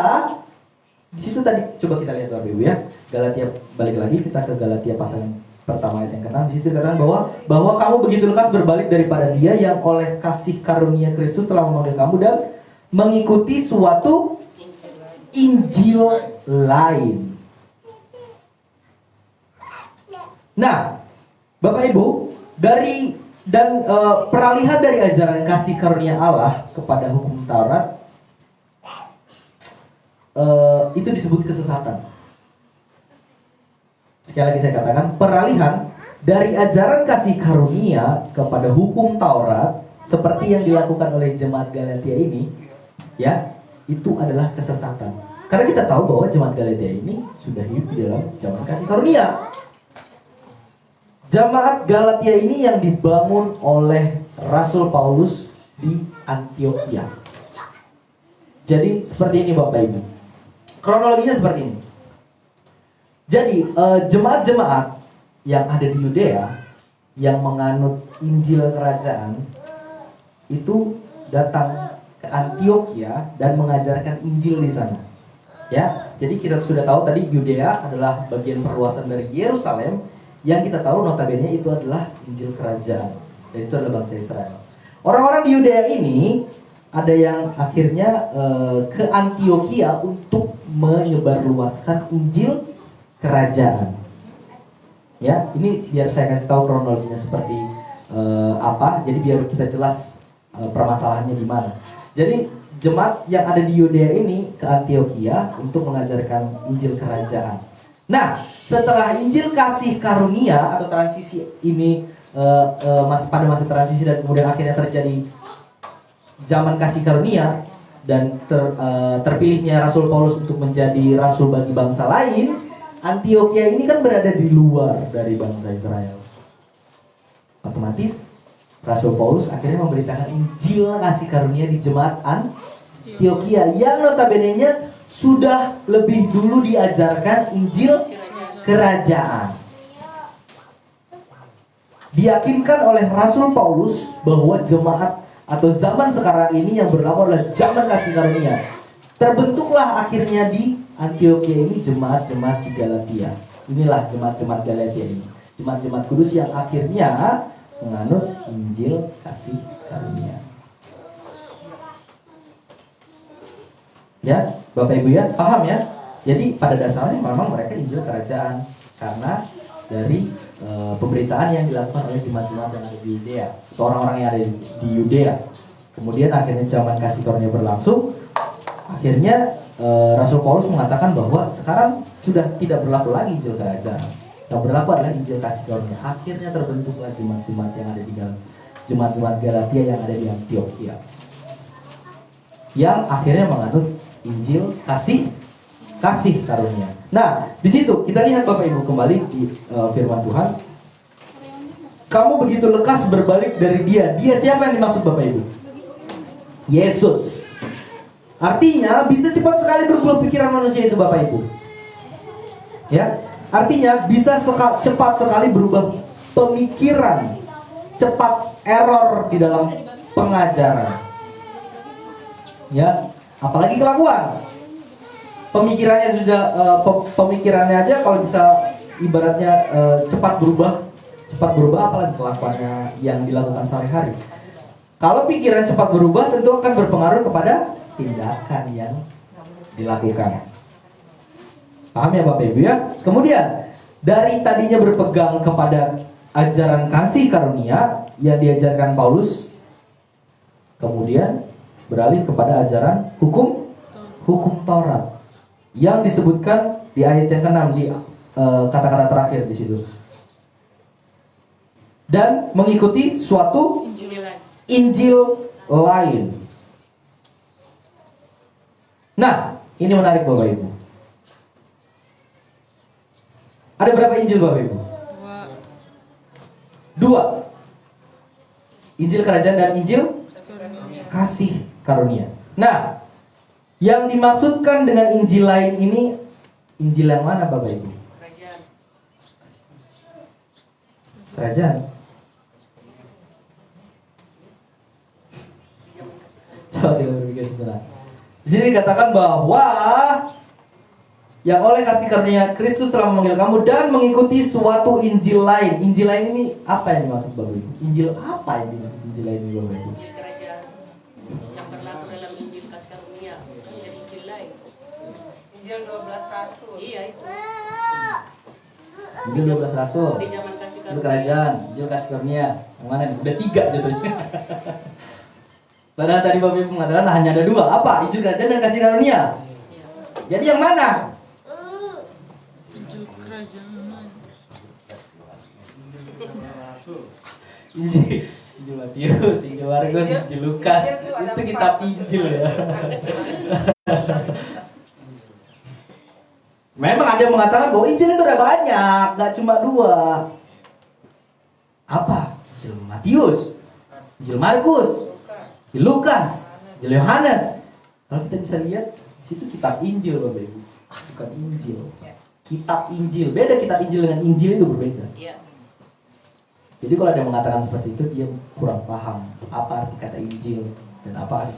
di situ tadi coba kita lihat Bapak Ibu ya, Galatia, balik lagi kita ke Galatia pasal yang pertama ayat yang ke-6. Di situ dikatakan bahwa kamu begitu lekas berbalik daripada Dia yang oleh kasih karunia Kristus telah memanggil kamu dan mengikuti suatu Injil lain. Nah, Bapak Ibu, peralihan dari ajaran kasih karunia Allah kepada hukum Taurat, itu disebut kesesatan. Sekali lagi saya katakan, peralihan dari ajaran kasih karunia kepada hukum Taurat seperti yang dilakukan oleh jemaat Galatia ini, ya, itu adalah kesesatan. Karena kita tahu bahwa jemaat Galatia ini sudah hidup di dalam zaman kasih karunia. Jemaat Galatia ini yang dibangun oleh Rasul Paulus di Antioquia. Jadi seperti ini Bapak Ibu. Kronologinya seperti ini. Jadi jemaat-jemaat yang ada di Yudea yang menganut Injil kerajaan itu datang ke Antioquia dan mengajarkan Injil di sana. Ya, jadi kita sudah tahu tadi Yudea adalah bagian perluasan dari Yerusalem, yang kita tahu notabene itu adalah Injil kerajaan, dan itu adalah bangsa Israel. Orang-orang di Yudea ini ada yang akhirnya ke Antioquia untuk menyebarluaskan Injil kerajaan. Ya, ini biar saya kasih tahu kronologinya seperti apa, jadi biar kita jelas permasalahannya di mana. Jadi jemaat yang ada di Yudea ini ke Antioquia untuk mengajarkan Injil kerajaan. Nah, setelah Injil kasih karunia atau transisi ini pada masa transisi dan kemudian akhirnya terjadi zaman kasih karunia dan terpilihnya Rasul Paulus untuk menjadi rasul bagi bangsa lain, Antioquia ini kan berada di luar dari bangsa Israel. Otomatis Rasul Paulus akhirnya memberitakan Injil kasih karunia di jemaat Antioquia yang notabene-nya sudah lebih dulu diajarkan Injil kerajaan. Diyakinkan oleh Rasul Paulus bahwa jemaat atau zaman sekarang ini yang berlaku adalah zaman kasih karunia. Terbentuklah akhirnya di Antioquia ini jemaat-jemaat di Galatia. Inilah jemaat-jemaat Galatia ini, jemaat-jemaat kudus yang akhirnya menganut Injil kasih karunia. Ya, Bapak Ibu ya, paham ya? Jadi pada dasarnya memang mereka Injil kerajaan karena dari pemberitaan yang dilakukan oleh jemaat-jemaat yang ada di Yudea atau orang-orang yang ada di Yudea. Kemudian akhirnya zaman kasih karunia berlangsung, akhirnya Rasul Paulus mengatakan bahwa sekarang sudah tidak berlaku lagi Injil kerajaan. Yang berlaku adalah Injil kasih karunia. Akhirnya terbentuklah jemaat-jemaat yang ada di dalam jemaat-jemaat Galatia yang ada di Antioquia, yang akhirnya menganut Injil kasih karunia. Nah, di situ kita lihat Bapak Ibu kembali di firman Tuhan. Kamu begitu lekas berbalik dari dia. Dia siapa yang dimaksud Bapak Ibu? Yesus. Artinya bisa cepat sekali berubah pikiran manusia itu Bapak Ibu. Ya, artinya bisa cepat sekali berubah pemikiran, cepat error di dalam pengajaran. Ya, apalagi kelakuan. Pemikirannya sudah pemikirannya aja kalau bisa ibaratnya cepat berubah apalagi kelakuannya yang dilakukan sehari-hari. Kalau pikiran cepat berubah tentu akan berpengaruh kepada tindakan yang dilakukan. Paham ya Bapak Ibu ya? Kemudian dari tadinya berpegang kepada ajaran kasih karunia yang diajarkan Paulus, kemudian beralih kepada ajaran hukum Taurat yang disebutkan di ayat yang ke-6 di kata-kata terakhir di situ. Dan mengikuti suatu Injil lain. Nah, ini menarik Bapak Ibu. Ada berapa Injil Bapak Ibu? 2. Injil kerajaan dan Injil kasih karunia. Nah, yang dimaksudkan dengan Injil lain ini Injil yang mana Bapak Ibu? Kerajaan. Coba kita berpikir sebentar. Di sini dikatakan bahwa yang oleh kasih karunia Kristus telah memanggil kamu dan mengikuti suatu Injil lain. Injil lain ini apa yang dimaksud Bapak Ibu? Injil apa yang dimaksud Injil lain ini Bapak Ibu? Injil kerajaan yang berlaku dalam Injil kasih karunia, jadi Injil lain. Injil 12 Rasul. Iya itu. Injil 12 Rasul. Di zaman kasih Injil karunia. kerajaan, Injil kasih karunia. Yang mana nih? Udah 3 jatuhnya. Padahal tadi Bapak Ibu mengatakan hanya ada 2. Apa? Injil kerajaan dan kasih karunia. Jadi yang mana? Injil kerajaan. Injil Matius, Injil Markus, Injil Lukas. Itu kitab Injil ya. Memang ada yang mengatakan bahwa Injil itu ada banyak, nggak cuma 2. Apa? Injil Matius, Injil Markus, Injil Lukas, Injil Yohanes. Kalau kita bisa lihat di situ kitab Injil Bapak Ibu, bukan Injil. Kitab Injil, beda kitab Injil dengan Injil itu berbeda. Iya. Jadi kalau ada yang mengatakan seperti itu dia kurang paham apa arti kata Injil dan apa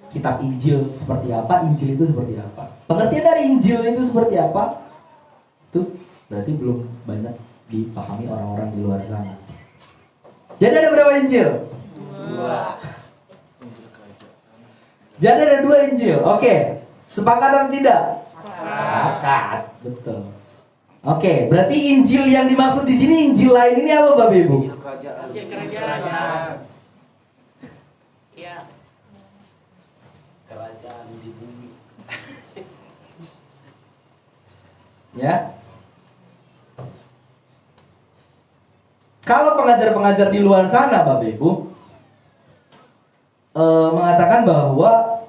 kitab Injil seperti apa, Injil itu seperti apa. Pengertian dari Injil itu seperti apa, itu berarti belum banyak dipahami orang-orang di luar sana. Jadi ada berapa Injil? 2. Jadi ada 2 Injil. Oke, sepakat atau tidak? Sepakat, betul. Oke, berarti Injil yang dimaksud di sini Injil lain ini apa, Bapak Ibu? Injil kerajaan. Ya. Kerajaan di bumi. Ya. Kalau pengajar-pengajar di luar sana, Bapak Ibu, mengatakan bahwa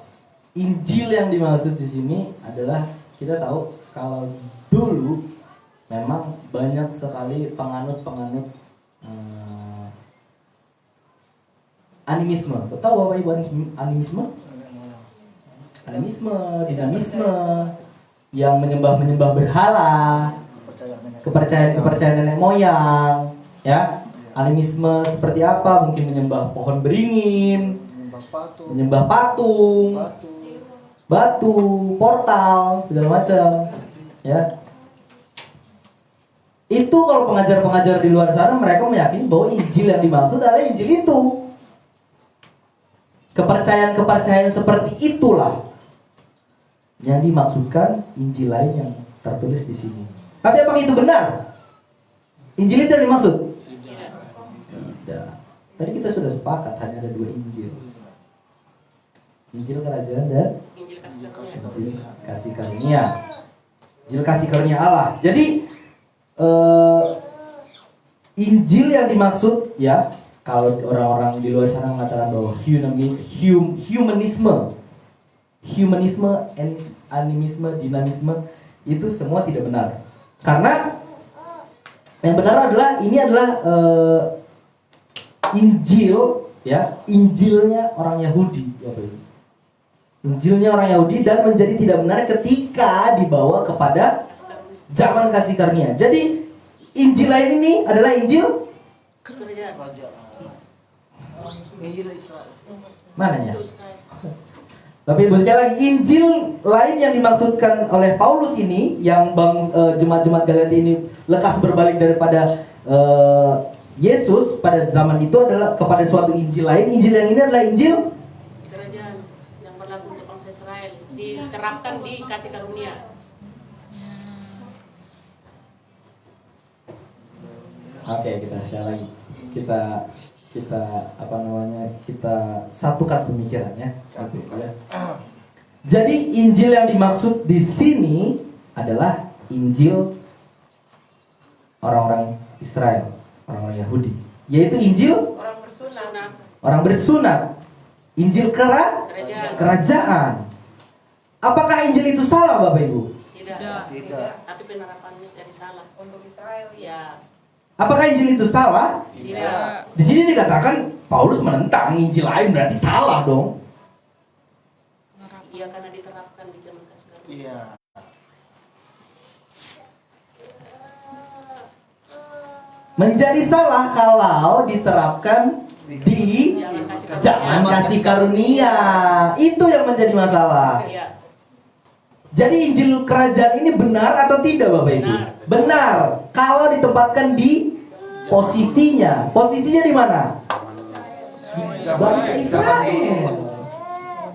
Injil yang dimaksud di sini adalah, kita tahu kalau dulu memang banyak sekali penganut-penganut animisme. Tahu Bapak Ibu animisme? Animisme, dinamisme, yang menyembah berhala, kepercayaan nenek moyang, ya. Animisme seperti apa? Mungkin menyembah pohon beringin, menyembah patung, batu, portal, segala macam, ya. Itu kalau pengajar-pengajar di luar sana, mereka meyakini bahwa Injil yang dimaksud adalah Injil itu. Kepercayaan-kepercayaan seperti itulah yang dimaksudkan Injil lain yang tertulis di sini. Tapi apakah itu benar? Injil itu yang dimaksud? Tidak. Tadi kita sudah sepakat hanya ada 2 Injil. Injil kerajaan dan Injil kasih karunia. Injil kasih karunia. Injil kasih karunia Allah. Jadi Injil yang dimaksud, ya, kalau orang-orang di luar sana mengatakan bahwa humanisme, animisme, dinamisme, itu semua tidak benar. Karena yang benar adalah ini adalah Injil, ya, Injilnya orang Yahudi, Injilnya orang Yahudi, dan menjadi tidak benar ketika dibawa kepada zaman kasih karunia. Jadi Injil lain ini adalah Injil Kerajaan. mananya? Itu Israel. Tapi Ibu sekali lagi, Injil lain yang dimaksudkan oleh Paulus ini, yang jemaat-jemaat Galatia ini lekas berbalik daripada Yesus pada zaman itu, adalah kepada suatu Injil lain. Injil yang ini adalah Injil Kerajaan yang berlaku untuk bangsa Israel diterapkan di kasih karunia. Oke, kita sekali lagi kita kita satukan pemikirannya. Satu, ya. Jadi Injil yang dimaksud di sini adalah Injil orang-orang Israel, orang-orang Yahudi, yaitu Injil orang bersunat, Injil kerajaan. Apakah Injil itu salah, Bapak Ibu? Tidak. Tapi penerapannya jadi salah. Untuk Israel. Ya. Apakah Injil itu salah? Tidak. Di sini dikatakan Paulus menentang Injil lain, berarti salah dong. Iya, karena diterapkan di zaman kasih karunia. Iya. Menjadi salah kalau diterapkan di zaman kasih karunia. Itu yang menjadi masalah. Iya. Jadi Injil kerajaan ini benar atau tidak, Bapak Ibu? Benar. Kalau ditempatkan di posisinya. Posisinya di mana? Bangsa Israel.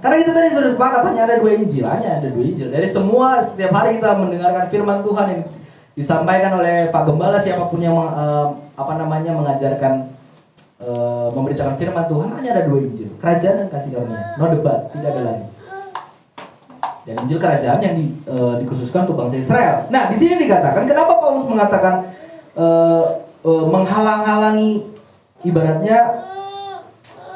Karena kita tadi sudah sepakat hanya ada 2 Injil, Dari semua, setiap hari kita mendengarkan firman Tuhan yang disampaikan oleh Pak Gembala, siapapun yang mengajarkan, memberitakan firman Tuhan, hanya ada 2 Injil, kerajaan dan kasih karunia. No debat, tidak ada lagi. Dan Injil kerajaan yang dikhususkan untuk bangsa Israel. Nah, di sini dikatakan, kenapa Paulus mengatakan menghalang-halangi, ibaratnya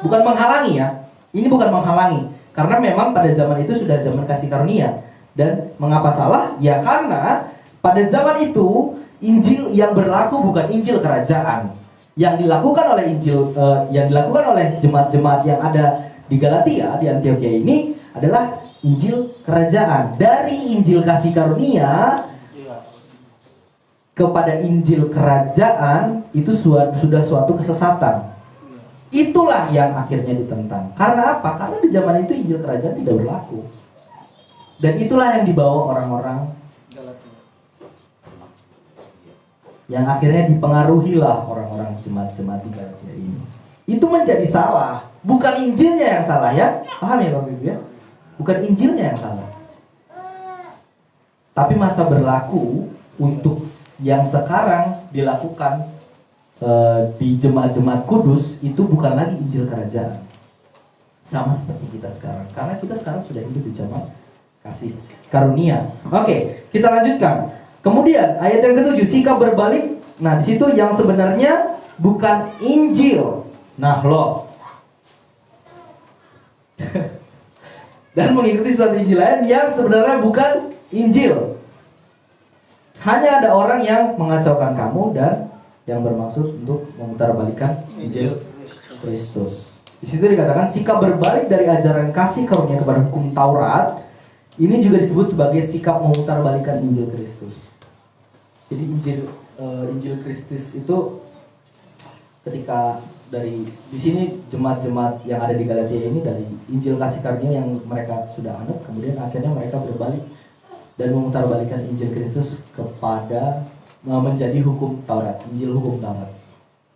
bukan menghalangi, ya. Ini bukan menghalangi, karena memang pada zaman itu sudah zaman kasih karunia. Dan mengapa salah? Ya karena pada zaman itu Injil yang berlaku bukan Injil kerajaan. Yang dilakukan oleh jemaat-jemaat yang ada di Galatia, di Antioquia ini adalah Injil kerajaan. Dari Injil kasih karunia kepada Injil kerajaan itu sudah suatu kesesatan. Itulah yang akhirnya ditentang. Karena apa? Karena di zaman itu Injil kerajaan tidak berlaku. Dan itulah yang dibawa orang-orang yang akhirnya dipengaruhilah orang-orang jemaat-jemaat di Galatia ini. Itu menjadi salah. Bukan Injilnya yang salah ya. Paham ya Bapak Ibu ya? Bukan Injilnya yang salah. Tapi masa berlaku untuk yang sekarang dilakukan di jemaat-jemaat kudus itu bukan lagi Injil kerajaan. Sama seperti kita sekarang. Karena kita sekarang sudah hidup di zaman kasih karunia. Oke, kita lanjutkan. Kemudian ayat yang ke-7, sikap berbalik. Nah, di situ yang sebenarnya bukan Injil. Nah, loh. Dan mengikuti suatu Injil lain yang sebenarnya bukan Injil. Hanya ada orang yang mengacaukan kamu dan yang bermaksud untuk memutarbalikkan Injil Kristus. Di situ dikatakan sikap berbalik dari ajaran kasih karunia kepada hukum Taurat. Ini juga disebut sebagai sikap memutarbalikkan Injil Kristus. Jadi Injil Kristus itu ketika di sini jemaat-jemaat yang ada di Galatia ini dari Injil kasih karunia yang mereka sudah anut, kemudian akhirnya mereka berbalik dan memutarbalikkan Injil Kristus kepada menjadi hukum Taurat, Injil hukum Taurat.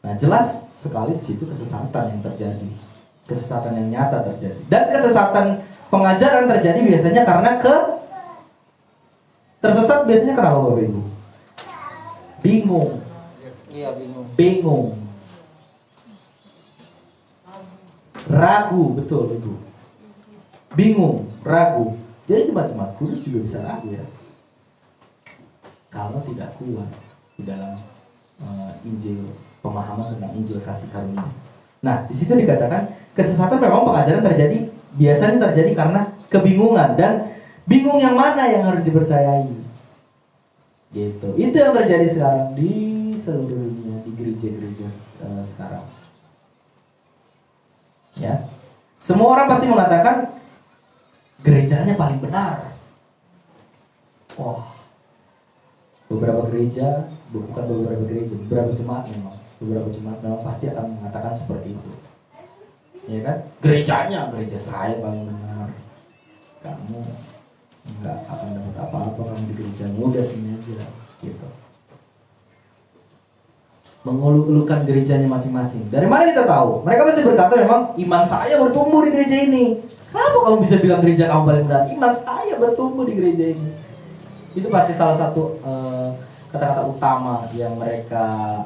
Nah, jelas sekali di situ kesesatan yang terjadi, kesesatan yang nyata terjadi, dan kesesatan pengajaran terjadi biasanya karena tersesat biasanya kenapa Bapak Ibu? Bingung. Iya, Bingung. Ragu, betul Ibu. Bingung, ragu. Jadi jemaat-jemaat kudus juga bisa ragu ya. Kalau tidak kuat di dalam Injil, pemahaman tentang Injil kasih karunia. Nah, di situ dikatakan kesesatan memang pengajaran biasanya terjadi karena kebingungan, dan bingung yang mana yang harus dipercayai. Gitu. Itu yang terjadi sekarang di seluruh dunia, di gereja-gereja sekarang. Ya. Semua orang pasti mengatakan gerejanya paling benar. Beberapa jemaat memang pasti akan mengatakan seperti itu. Ya kan? Gereja saya paling benar. Kamu nggak akan dapat apa-apa kamu di gereja, udah sini aja gitu. Menguluk-ulukan gerejanya masing-masing. Dari mana kita tahu? Mereka pasti berkata memang iman saya bertumbuh di gereja ini. Kenapa kamu bisa bilang gereja kamu paling benar? Iman saya bertumbuh di gereja ini. Itu pasti salah satu kata-kata utama yang mereka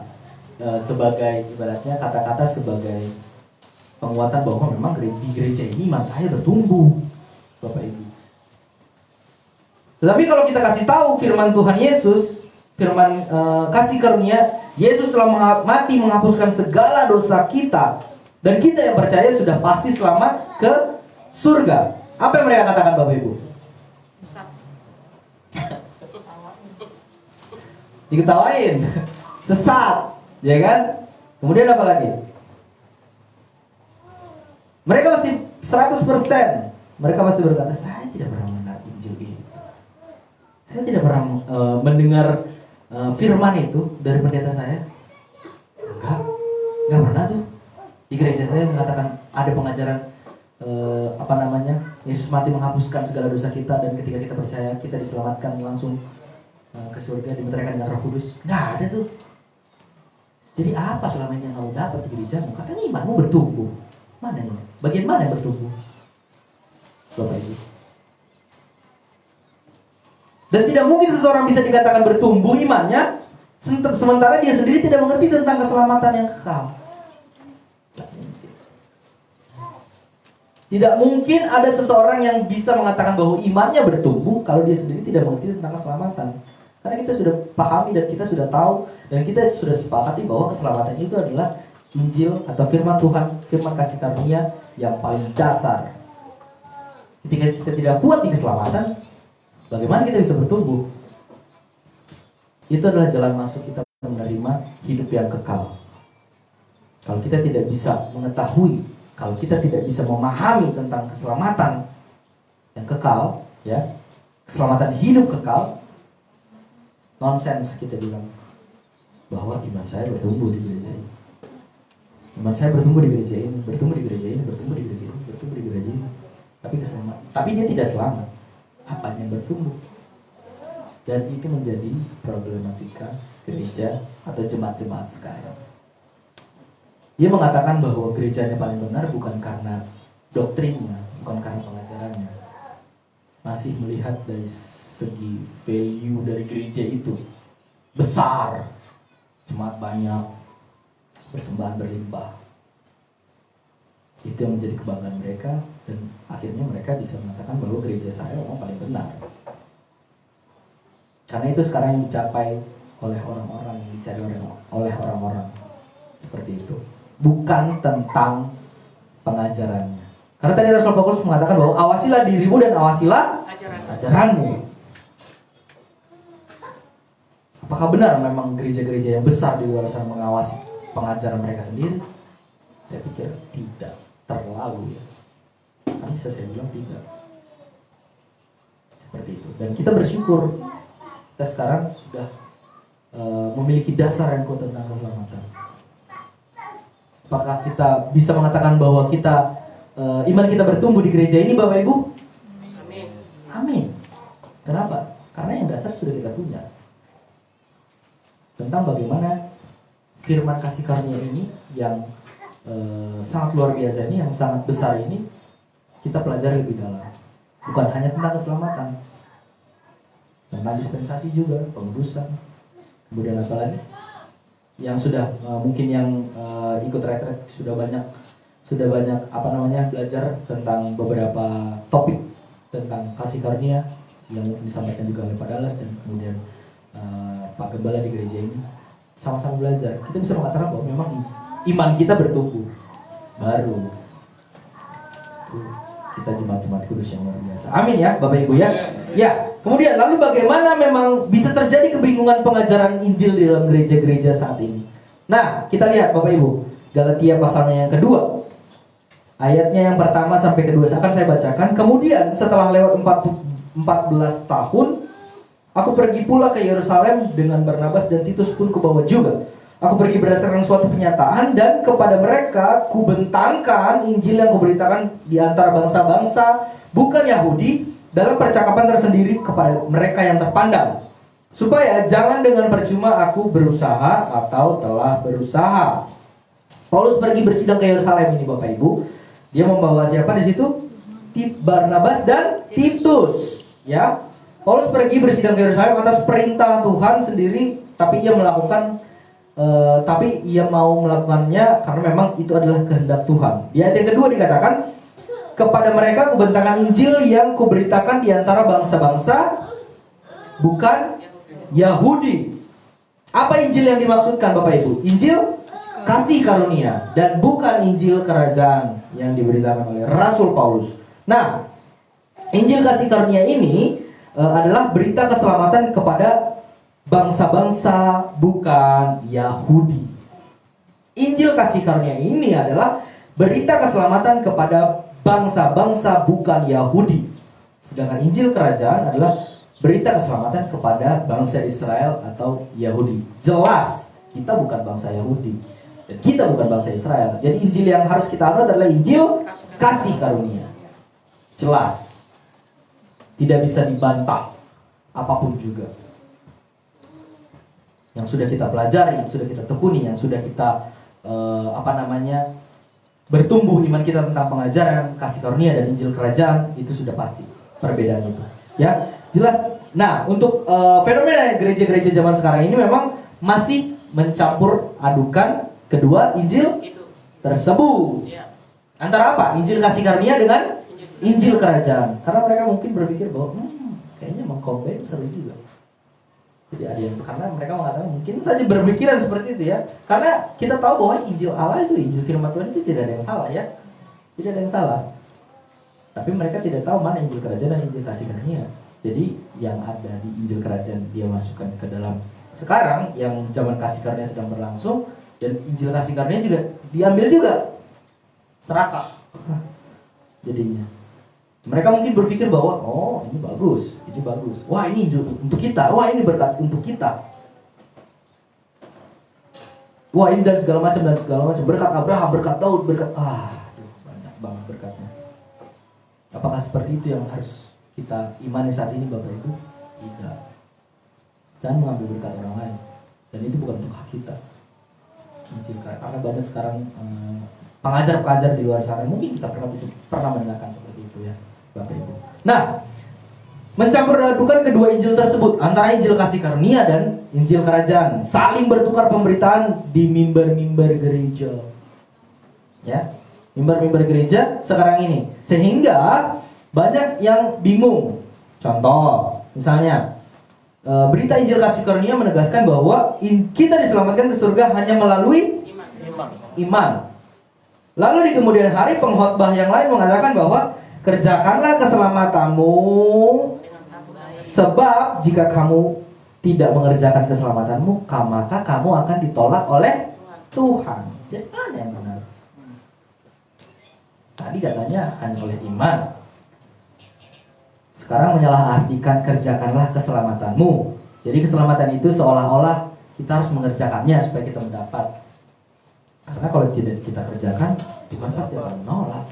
sebagai ibaratnya kata-kata sebagai penguatan bahwa memang di gereja ini iman saya bertumbuh, Bapak Ibu. Tetapi kalau kita kasih tahu firman Tuhan Yesus, firman kasih karunia, Yesus telah mati menghapuskan segala dosa kita, dan kita yang percaya sudah pasti selamat ke surga. Apa yang mereka katakan Bapak Ibu? Diketawain, sesat, ya kan? Kemudian apa lagi? Mereka pasti 100%. Mereka pasti berkata, saya tidak pernah mendengar Injil itu. Saya tidak pernah mendengar firman itu dari pendeta saya. Enggak pernah tuh. Di gereja saya mengatakan ada pengajaran Yesus mati menghapuskan segala dosa kita, dan ketika kita percaya kita diselamatkan langsung ke surga, dimeteraikan dengan Roh Kudus. Nggak ada tuh. Jadi apa selama ini yang kamu dapat di gerejamu? Katanya imanmu bertumbuh. Mana ini? Bagian mana yang bertumbuh? Bapak Ibu. Dan tidak mungkin seseorang bisa dikatakan bertumbuh imannya sementara dia sendiri tidak mengerti tentang keselamatan yang kekal. Tidak mungkin ada seseorang yang bisa mengatakan bahwa imannya bertumbuh kalau dia sendiri tidak mengerti tentang keselamatan. Karena kita sudah pahami dan kita sudah tahu dan kita sudah sepakati bahwa keselamatan itu adalah Injil atau firman Tuhan, firman kasih karunia yang paling dasar. Ketika kita tidak kuat di keselamatan, bagaimana kita bisa bertumbuh? Itu adalah jalan masuk kita menerima hidup yang kekal. Kalau kita tidak bisa mengetahui, kalau kita tidak bisa memahami tentang keselamatan yang kekal, ya, keselamatan hidup kekal, nonsens kita bilang bahwa iman saya bertumbuh di gereja ini. Iman saya bertumbuh di gereja ini, bertumbuh di gereja ini, bertumbuh di gereja ini, bertumbuh di gereja ini. Tapi dia tidak selamat. Apanya yang bertumbuh? Dan itu menjadi problematika gereja atau jemaat-jemaat sekarang. Dia mengatakan bahwa gerejanya paling benar bukan karena doktrinnya, bukan karena pengajarannya. Masih melihat dari segi value dari gereja itu besar, jemaat banyak, persembahan berlimpah. Itu yang menjadi kebanggaan mereka, dan akhirnya mereka bisa mengatakan bahwa gereja saya memang paling benar. Karena itu sekarang yang dicapai oleh orang-orang, yang dicari oleh orang-orang seperti itu. Bukan tentang pengajarannya. Karena tadi Rasul Paulus mengatakan bahwa awasilah dirimu dan awasilah ajaranmu. Apakah benar memang gereja-gereja yang besar di luar sana mengawasi pengajaran mereka sendiri? Saya pikir tidak terlalu ya. Kan bisa saya bilang tidak. Seperti itu. Dan kita bersyukur kita sekarang sudah memiliki dasar yang kuat tentang keselamatan. Apakah kita bisa mengatakan bahwa kita iman kita bertumbuh di gereja ini, Bapak Ibu? Amin. Amin. Kenapa? Karena yang dasar sudah kita punya. Tentang bagaimana firman kasih karunia ini yang sangat luar biasa ini, yang sangat besar ini, kita pelajari lebih dalam. Bukan hanya tentang keselamatan, tentang dispensasi juga, pengudusan. Kemudian apa lagi? Yang sudah mungkin yang ikut retret sudah banyak belajar tentang beberapa topik tentang kasih karunia yang mungkin disampaikan juga oleh Pak Dallas dan kemudian Pak Gembala di gereja ini. Sama-sama belajar. Kita bisa mengatakan bahwa memang iman kita bertumbuh. Baru kita jemaat-jemaat kudus yang luar biasa. Amin ya Bapak Ibu ya. Ya, kemudian lalu bagaimana memang bisa terjadi kebingungan pengajaran Injil di dalam gereja-gereja saat ini? Nah, kita lihat Bapak Ibu, Galatia pasalnya yang kedua. Ayatnya yang pertama sampai kedua akan saya bacakan. Kemudian setelah lewat 14 tahun, aku pergi pula ke Yerusalem dengan Barnabas dan Titus pun kubawa juga. Aku pergi berdasarkan suatu penyataan dan kepada mereka kubentangkan Injil yang kuberitakan di antara bangsa-bangsa bukan Yahudi dalam percakapan tersendiri kepada mereka yang terpandang, supaya jangan dengan percuma aku berusaha atau telah berusaha. Paulus pergi bersidang ke Yerusalem ini Bapak Ibu. Dia membawa siapa di situ? Barnabas dan Titus, ya. Paulus pergi bersidang ke Yerusalem atas perintah Tuhan sendiri, tapi ia mau melakukannya karena memang itu adalah kehendak Tuhan. Di ayat yang kedua dikatakan, kepada mereka kubentangkan Injil yang kuberitakan di antara bangsa-bangsa bukan Yahudi. Apa Injil yang dimaksudkan Bapak Ibu? Injil kasih karunia dan bukan Injil kerajaan yang diberitakan oleh Rasul Paulus. Nah, Injil kasih karunia ini adalah berita keselamatan kepada bangsa-bangsa bukan Yahudi. Injil kasih karunia ini adalah berita keselamatan kepada bangsa-bangsa bukan Yahudi. Sedangkan Injil kerajaan adalah berita keselamatan kepada bangsa Israel atau Yahudi. Jelas kita bukan bangsa Yahudi dan kita bukan bangsa Israel. Jadi Injil yang harus kita anut adalah Injil kasih karunia. Jelas. Tidak bisa dibantah apapun juga. Yang sudah kita pelajari, yang sudah kita tekuni, yang sudah kita bertumbuh iman kita tentang pengajaran kasih karunia dan Injil kerajaan, itu sudah pasti perbedaan itu. Ya, jelas. Nah, untuk fenomena gereja-gereja zaman sekarang ini memang masih mencampur adukan kedua Injil tersebut. Antara apa? Injil kasih karunia dengan Injil kerajaan. Karena mereka mungkin berpikir bahwa kayaknya mengkombin seru juga. Jadi ada yang, karena mereka mengatakan mungkin saja berpikiran seperti itu ya. Karena kita tahu bahwa Injil Allah itu, Injil firman Tuhan itu tidak ada yang salah ya. Tidak ada yang salah. Tapi mereka tidak tahu mana Injil kerajaan dan Injil kasih karunia. Jadi yang ada di Injil kerajaan dia masukkan ke dalam sekarang yang zaman kasih karunia sedang berlangsung, dan Injil kasih karunia juga diambil juga. Serakah. Jadinya mereka mungkin berpikir bahwa ini bagus, ini bagus. Wah, ini untuk kita. Wah, ini berkat untuk kita. Wah ini dan segala macam, berkat Abraham, berkat Daud, berkat aduh banyak banget berkatnya. Apakah seperti itu yang harus kita imani saat ini Bapak Ibu? Tidak. Jangan mengambil berkat orang lain. Dan itu bukan untuk hak kita. Karena banyak sekarang pengajar-pengajar di luar sana, mungkin kita pernah mendengarkan seperti itu ya Bapak Ibu. Nah, mencampur adukan kedua Injil tersebut, antara Injil kasih karunia dan Injil kerajaan, saling bertukar pemberitaan di mimbar-mimbar gereja. Ya, mimbar-mimbar gereja sekarang ini, sehingga banyak yang bingung. Contoh, misalnya berita Injil kasih karunia menegaskan bahwa kita diselamatkan ke surga hanya melalui iman. Lalu di kemudian hari pengkhotbah yang lain mengatakan bahwa kerjakanlah keselamatanmu, sebab jika kamu tidak mengerjakan keselamatanmu, maka kamu akan ditolak oleh Tuhan. Jadi mana yang benar? Tadi katanya hanya oleh iman. Sekarang menyalahartikan kerjakanlah keselamatanmu. Jadi keselamatan itu seolah-olah kita harus mengerjakannya supaya kita mendapat. Karena kalau tidak kita kerjakan, Tuhan pasti akan menolak.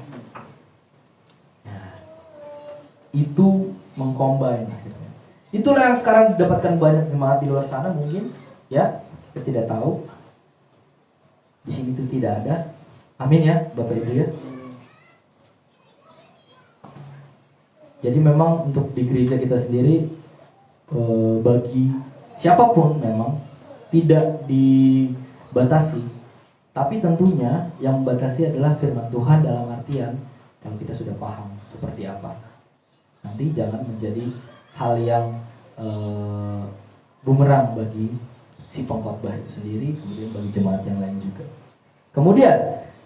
Nah, itu mengcombine akhirnya. Itulah yang sekarang didapatkan banyak jemaat di luar sana mungkin, ya. Kita tidak tahu. Di sini itu tidak ada. Amin ya, Bapak Ibu ya. Jadi memang untuk di gereja kita sendiri bagi siapapun memang tidak dibatasi. Tapi tentunya yang membatasi adalah firman Tuhan dalam artian kalau kita sudah paham seperti apa. Nanti jangan menjadi hal yang bumerang bagi si pengkhotbah itu sendiri, kemudian bagi jemaat yang lain juga. Kemudian,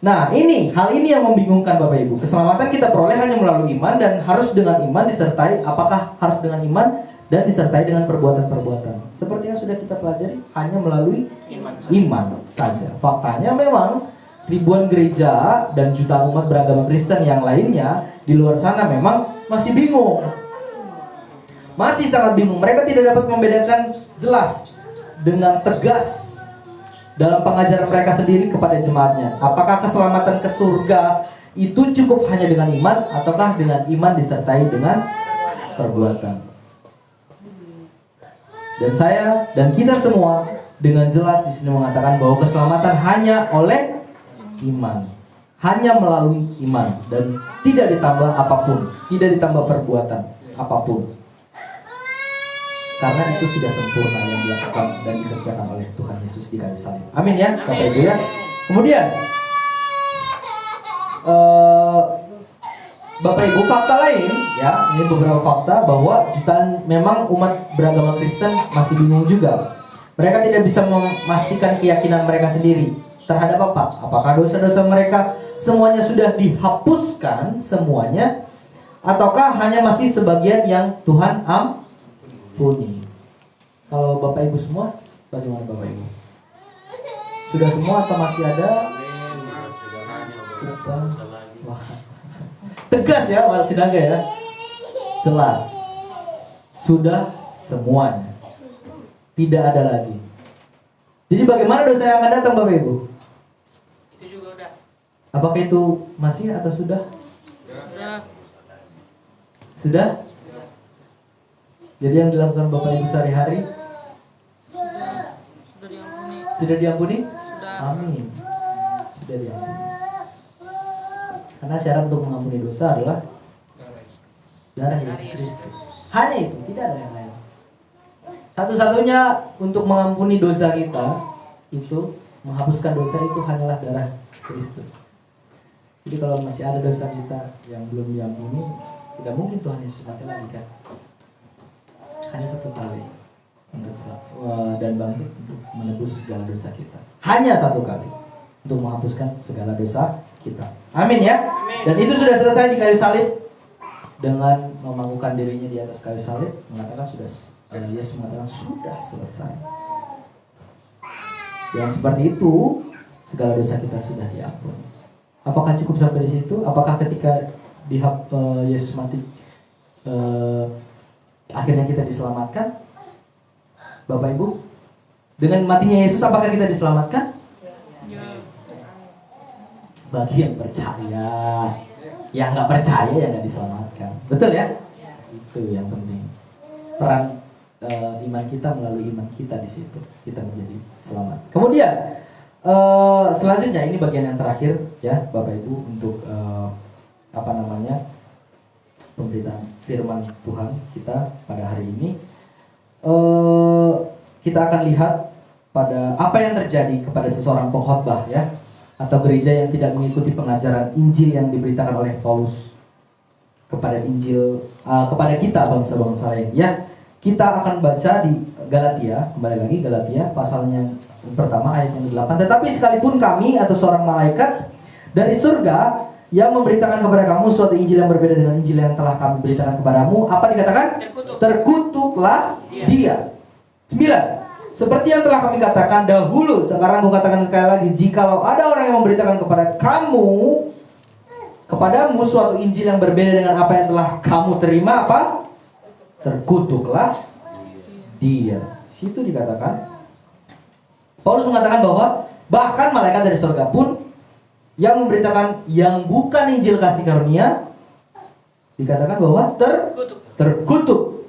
hal ini yang membingungkan Bapak Ibu. Keselamatan kita peroleh hanya melalui iman dan harus dengan iman disertai. Apakah harus dengan iman dan disertai dengan perbuatan-perbuatan? Seperti yang sudah kita pelajari, hanya melalui iman saja. Faktanya memang ribuan gereja dan jutaan umat beragama Kristen yang lainnya di luar sana memang masih bingung. Masih sangat bingung. Mereka tidak dapat membedakan jelas dengan tegas dalam pengajaran mereka sendiri kepada jemaatnya. Apakah keselamatan ke surga itu cukup hanya dengan iman, ataukah dengan iman disertai dengan perbuatan? Dan saya dan kita semua dengan jelas di sini mengatakan bahwa keselamatan hanya oleh iman, hanya melalui iman, dan tidak ditambah apapun, tidak ditambah perbuatan apapun. Karena itu sudah sempurna yang dilakukan dan dikerjakan oleh Tuhan Yesus di kayu salib. Amin ya, Bapak Ibu ya. Kemudian Bapak Ibu, fakta lain ya, ini beberapa fakta bahwa jutaan memang umat beragama Kristen masih bingung juga. Mereka tidak bisa memastikan keyakinan mereka sendiri terhadap apa? Apakah dosa-dosa mereka semuanya sudah dihapuskan semuanya, ataukah hanya masih sebagian yang Tuhan ampuni? Kalau Bapak Ibu semua, bagaimana Bapak Ibu? Sudah semua atau masih ada? Wah. Tegas ya Pak Sidangga ya. Jelas. Sudah semuanya. Tidak ada lagi. Jadi bagaimana dosa yang akan datang Bapak Ibu? Itu juga udah. Apakah itu masih atau sudah? Sudah? Jadi yang dilakukan Bapak Ibu sehari-hari? Sudah diampuni. Sudah diampuni? Sudah. Amin. Sudah diampuni. Karena syarat untuk mengampuni dosa adalah darah Yesus Kristus. Hanya itu, tidak ada yang lain. Satu-satunya untuk mengampuni dosa kita itu, menghapuskan dosa itu hanyalah darah Kristus. Jadi kalau masih ada dosa kita yang belum diampuni, tidak mungkin Tuhan Yesus mati lagi kan? Hanya satu kali untuk dan bangkit untuk menebus segala dosa kita. Hanya satu kali untuk menghapuskan segala dosa kita. Amin ya. Dan itu sudah selesai di kayu salib. Dengan memangkukan dirinya di atas kayu salib, mengatakan Yesus mengatakan sudah selesai. Yang seperti itu, segala dosa kita sudah diampuni. Apakah cukup sampai di situ? Apakah ketika Yesus mati akhirnya kita diselamatkan? Bapak Ibu, dengan matinya Yesus apakah kita diselamatkan? bagi yang percaya. Yang nggak percaya ya nggak diselamatkan. Betul ya? Itu yang penting. Peran iman kita melalui iman kita di situ kita menjadi selamat. Kemudian selanjutnya ini bagian yang terakhir ya Bapak Ibu untuk pemberitaan firman Tuhan kita pada hari ini. Kita akan lihat pada apa yang terjadi kepada seseorang pengkhotbah ya, atau gereja yang tidak mengikuti pengajaran Injil yang diberitakan oleh Paulus kepada kepada kita bangsa-bangsa lain ya. Kita akan baca di Galatia, kembali lagi Galatia pasalnya yang pertama ayat yang ke-8. Tetapi sekalipun kami atau seorang malaikat dari surga yang memberitakan kepada kamu suatu Injil yang berbeda dengan Injil yang telah kami beritakan kepadamu, apa dikatakan? Terkutuklah dia. 9. Seperti yang telah kami katakan dahulu, sekarang aku katakan sekali lagi, jikalau ada orang yang memberitakan kepadamu suatu Injil yang berbeda dengan apa yang telah kamu terima, apa? Terkutuklah dia. Situ dikatakan, Paulus mengatakan bahwa bahkan malaikat dari surga pun yang memberitakan yang bukan Injil kasih karunia, dikatakan bahwa terkutuk.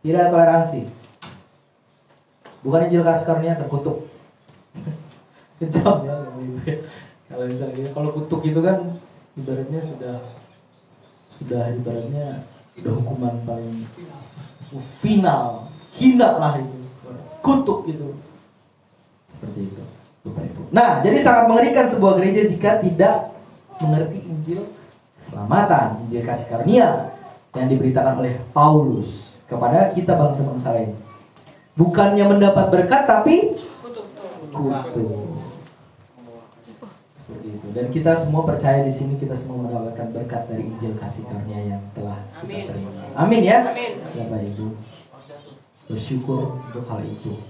Tidak ada toleransi. Bukan Injil kasih karunia, terkutuk. Kejam ya. Kalau misalnya gitu, kalau kutuk itu kan ibaratnya sudah ibaratnya udah hukuman paling final, hina lah itu. Kutuk itu. Seperti itu, Bapak Ibu. Nah, jadi sangat mengerikan sebuah gereja jika tidak mengerti Injil keselamatan, Injil kasih karunia yang diberitakan oleh Paulus kepada kita bangsa-bangsa lain. Bukannya mendapat berkat tapi kutuk. Seperti itu. Dan kita semua percaya di sini kita semua mendapatkan berkat dari Injil kasih karunia yang telah kita terima. Amin ya. Bapak Ibu. Bersyukur untuk hal itu.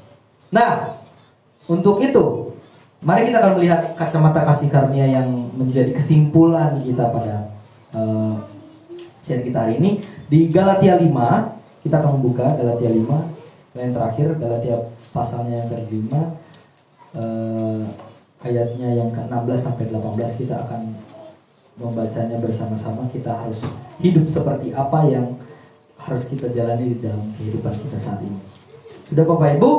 Nah, untuk itu mari kita akan melihat kacamata kasih karunia yang menjadi kesimpulan kita pada sharing kita hari ini di Galatia 5. Kita akan membuka Galatia 5 yang terakhir, Galatia pasalnya yang ke-5 ayatnya yang ke-16 sampai 18. Kita akan membacanya bersama-sama. Kita harus hidup seperti apa yang harus kita jalani di dalam kehidupan kita saat ini. Sudah Bapak Ibu?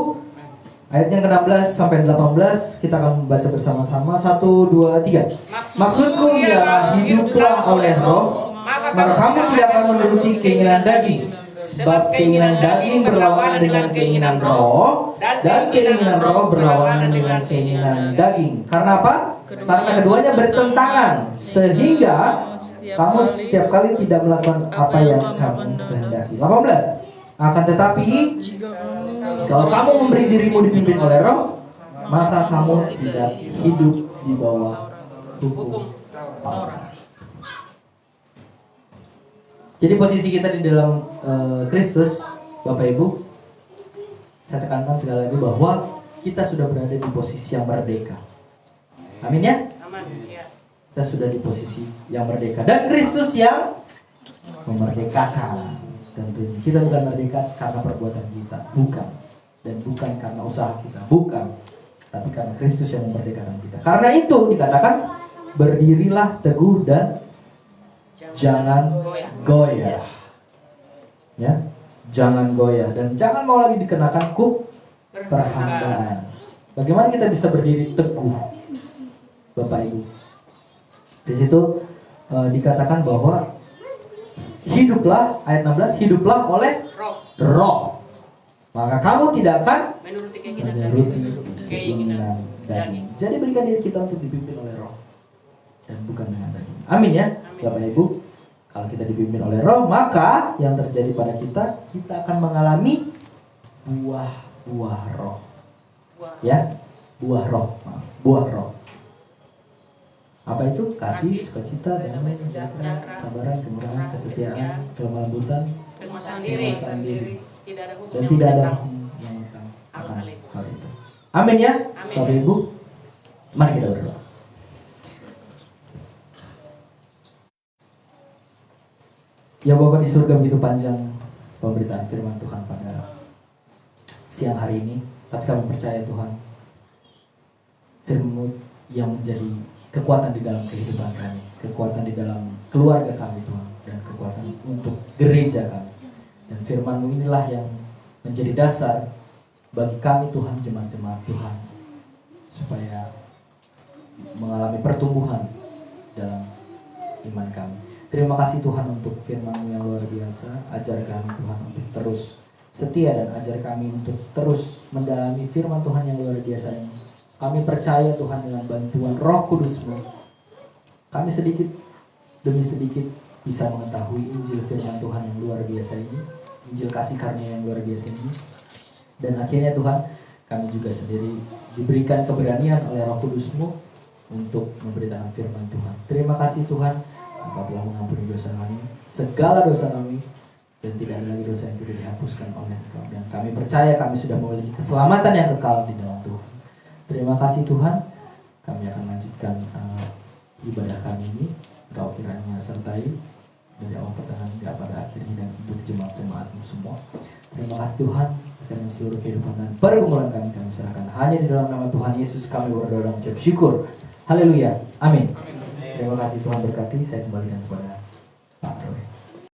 Ayat yang ke-16 sampai 18 kita akan membaca bersama-sama. 1, 2, 3. Maksudku ialah hiduplah oleh roh, maka kamu tidak akan menuruti keinginan daging. Sebab keinginan daging berlawanan dengan keinginan roh, dan keinginan roh berlawanan dengan keinginan daging. Karena apa? Karena keduanya bertentangan, sehingga kamu setiap kali tidak melakukan apa yang kamu kehendaki. 18. Akan tetapi kalau kamu memberi dirimu dipimpin oleh roh, maka kamu tidak hidup di bawah hukum Taurat. Jadi posisi kita di dalam Kristus, Bapak Ibu, saya tekankan sekali lagi bahwa kita sudah berada di posisi yang merdeka. Amin ya? Kita sudah di posisi yang merdeka. Dan Kristus yang memerdekakan. Tentunya kita bukan merdeka karena perbuatan kita, bukan. Dan bukan karena usaha kita, bukan. Tapi karena Kristus yang memerdekakan kita. Karena itu dikatakan, berdirilah teguh dan jangan goyah. Ya, jangan goyah dan jangan mau lagi dikenakan perhambaan. Bagaimana kita bisa berdiri teguh, Bapak Ibu? Di situ dikatakan bahwa hiduplah, ayat 16, hiduplah oleh roh. Maka kamu tidak akan menuruti keinginan daging. Jadi berikan diri kita untuk dipimpin oleh roh dan bukan dengan daging. Amin ya, Bapak Ibu. Kalau kita dipimpin oleh roh, maka yang terjadi pada kita akan mengalami buah roh. Ya, buah roh. Apa itu? Kasih, sukacita, damai, sejahtera, kesabaran, kemurahan, kesetiaan, kelemah lembutan, penguasaan diri. Dan tidak ada hukum yang akan hal itu. Amin ya, Bapak Ibu. Mari kita berdoa. Ya Bapak di surga, begitu panjang pemberitaan firman Tuhan pada siang hari ini. Tapi kami percaya Tuhan, firman-Mu yang menjadi kekuatan di dalam kehidupan kami, kekuatan di dalam keluarga kami Tuhan, dan kekuatan untuk gereja kami. Dan firman-Mu inilah yang menjadi dasar bagi kami Tuhan, jemaat-jemaat Tuhan, supaya mengalami pertumbuhan dalam iman kami. Terima kasih Tuhan untuk firman-Mu yang luar biasa. Ajar kami Tuhan untuk terus setia, dan ajar kami untuk terus mendalami firman Tuhan yang luar biasa ini. Kami percaya Tuhan, dengan bantuan Roh Kudus-Mu, kami sedikit demi sedikit bisa mengetahui Injil firman Tuhan yang luar biasa ini, Injil kasih karunia yang luar biasa ini. Dan akhirnya Tuhan, kami juga sendiri diberikan keberanian oleh Roh Kudus-Mu untuk memberitakan firman Tuhan. Terima kasih Tuhan, Engkau telah mengampuni dosa kami, segala dosa kami, dan tidak ada lagi dosa yang tidak dihapuskan oleh Engkau. Dan kami percaya kami sudah memiliki keselamatan yang kekal di dalam Tuhan. Terima kasih Tuhan. Kami akan lanjutkan ibadah kami ini. Engkau kiranya sertai dari awal pertengahan hingga pada akhirnya, dan untuk jemaat-jemaat-Mu semua. Terima kasih Tuhan, karena seluruh kehidupan dan pergumulan kami serahkan hanya di dalam nama Tuhan Yesus. Kami berdoa dan mengucap syukur. Haleluya. Amin. Terima kasih Tuhan berkati. Saya kembalikan kepada Pak Roy.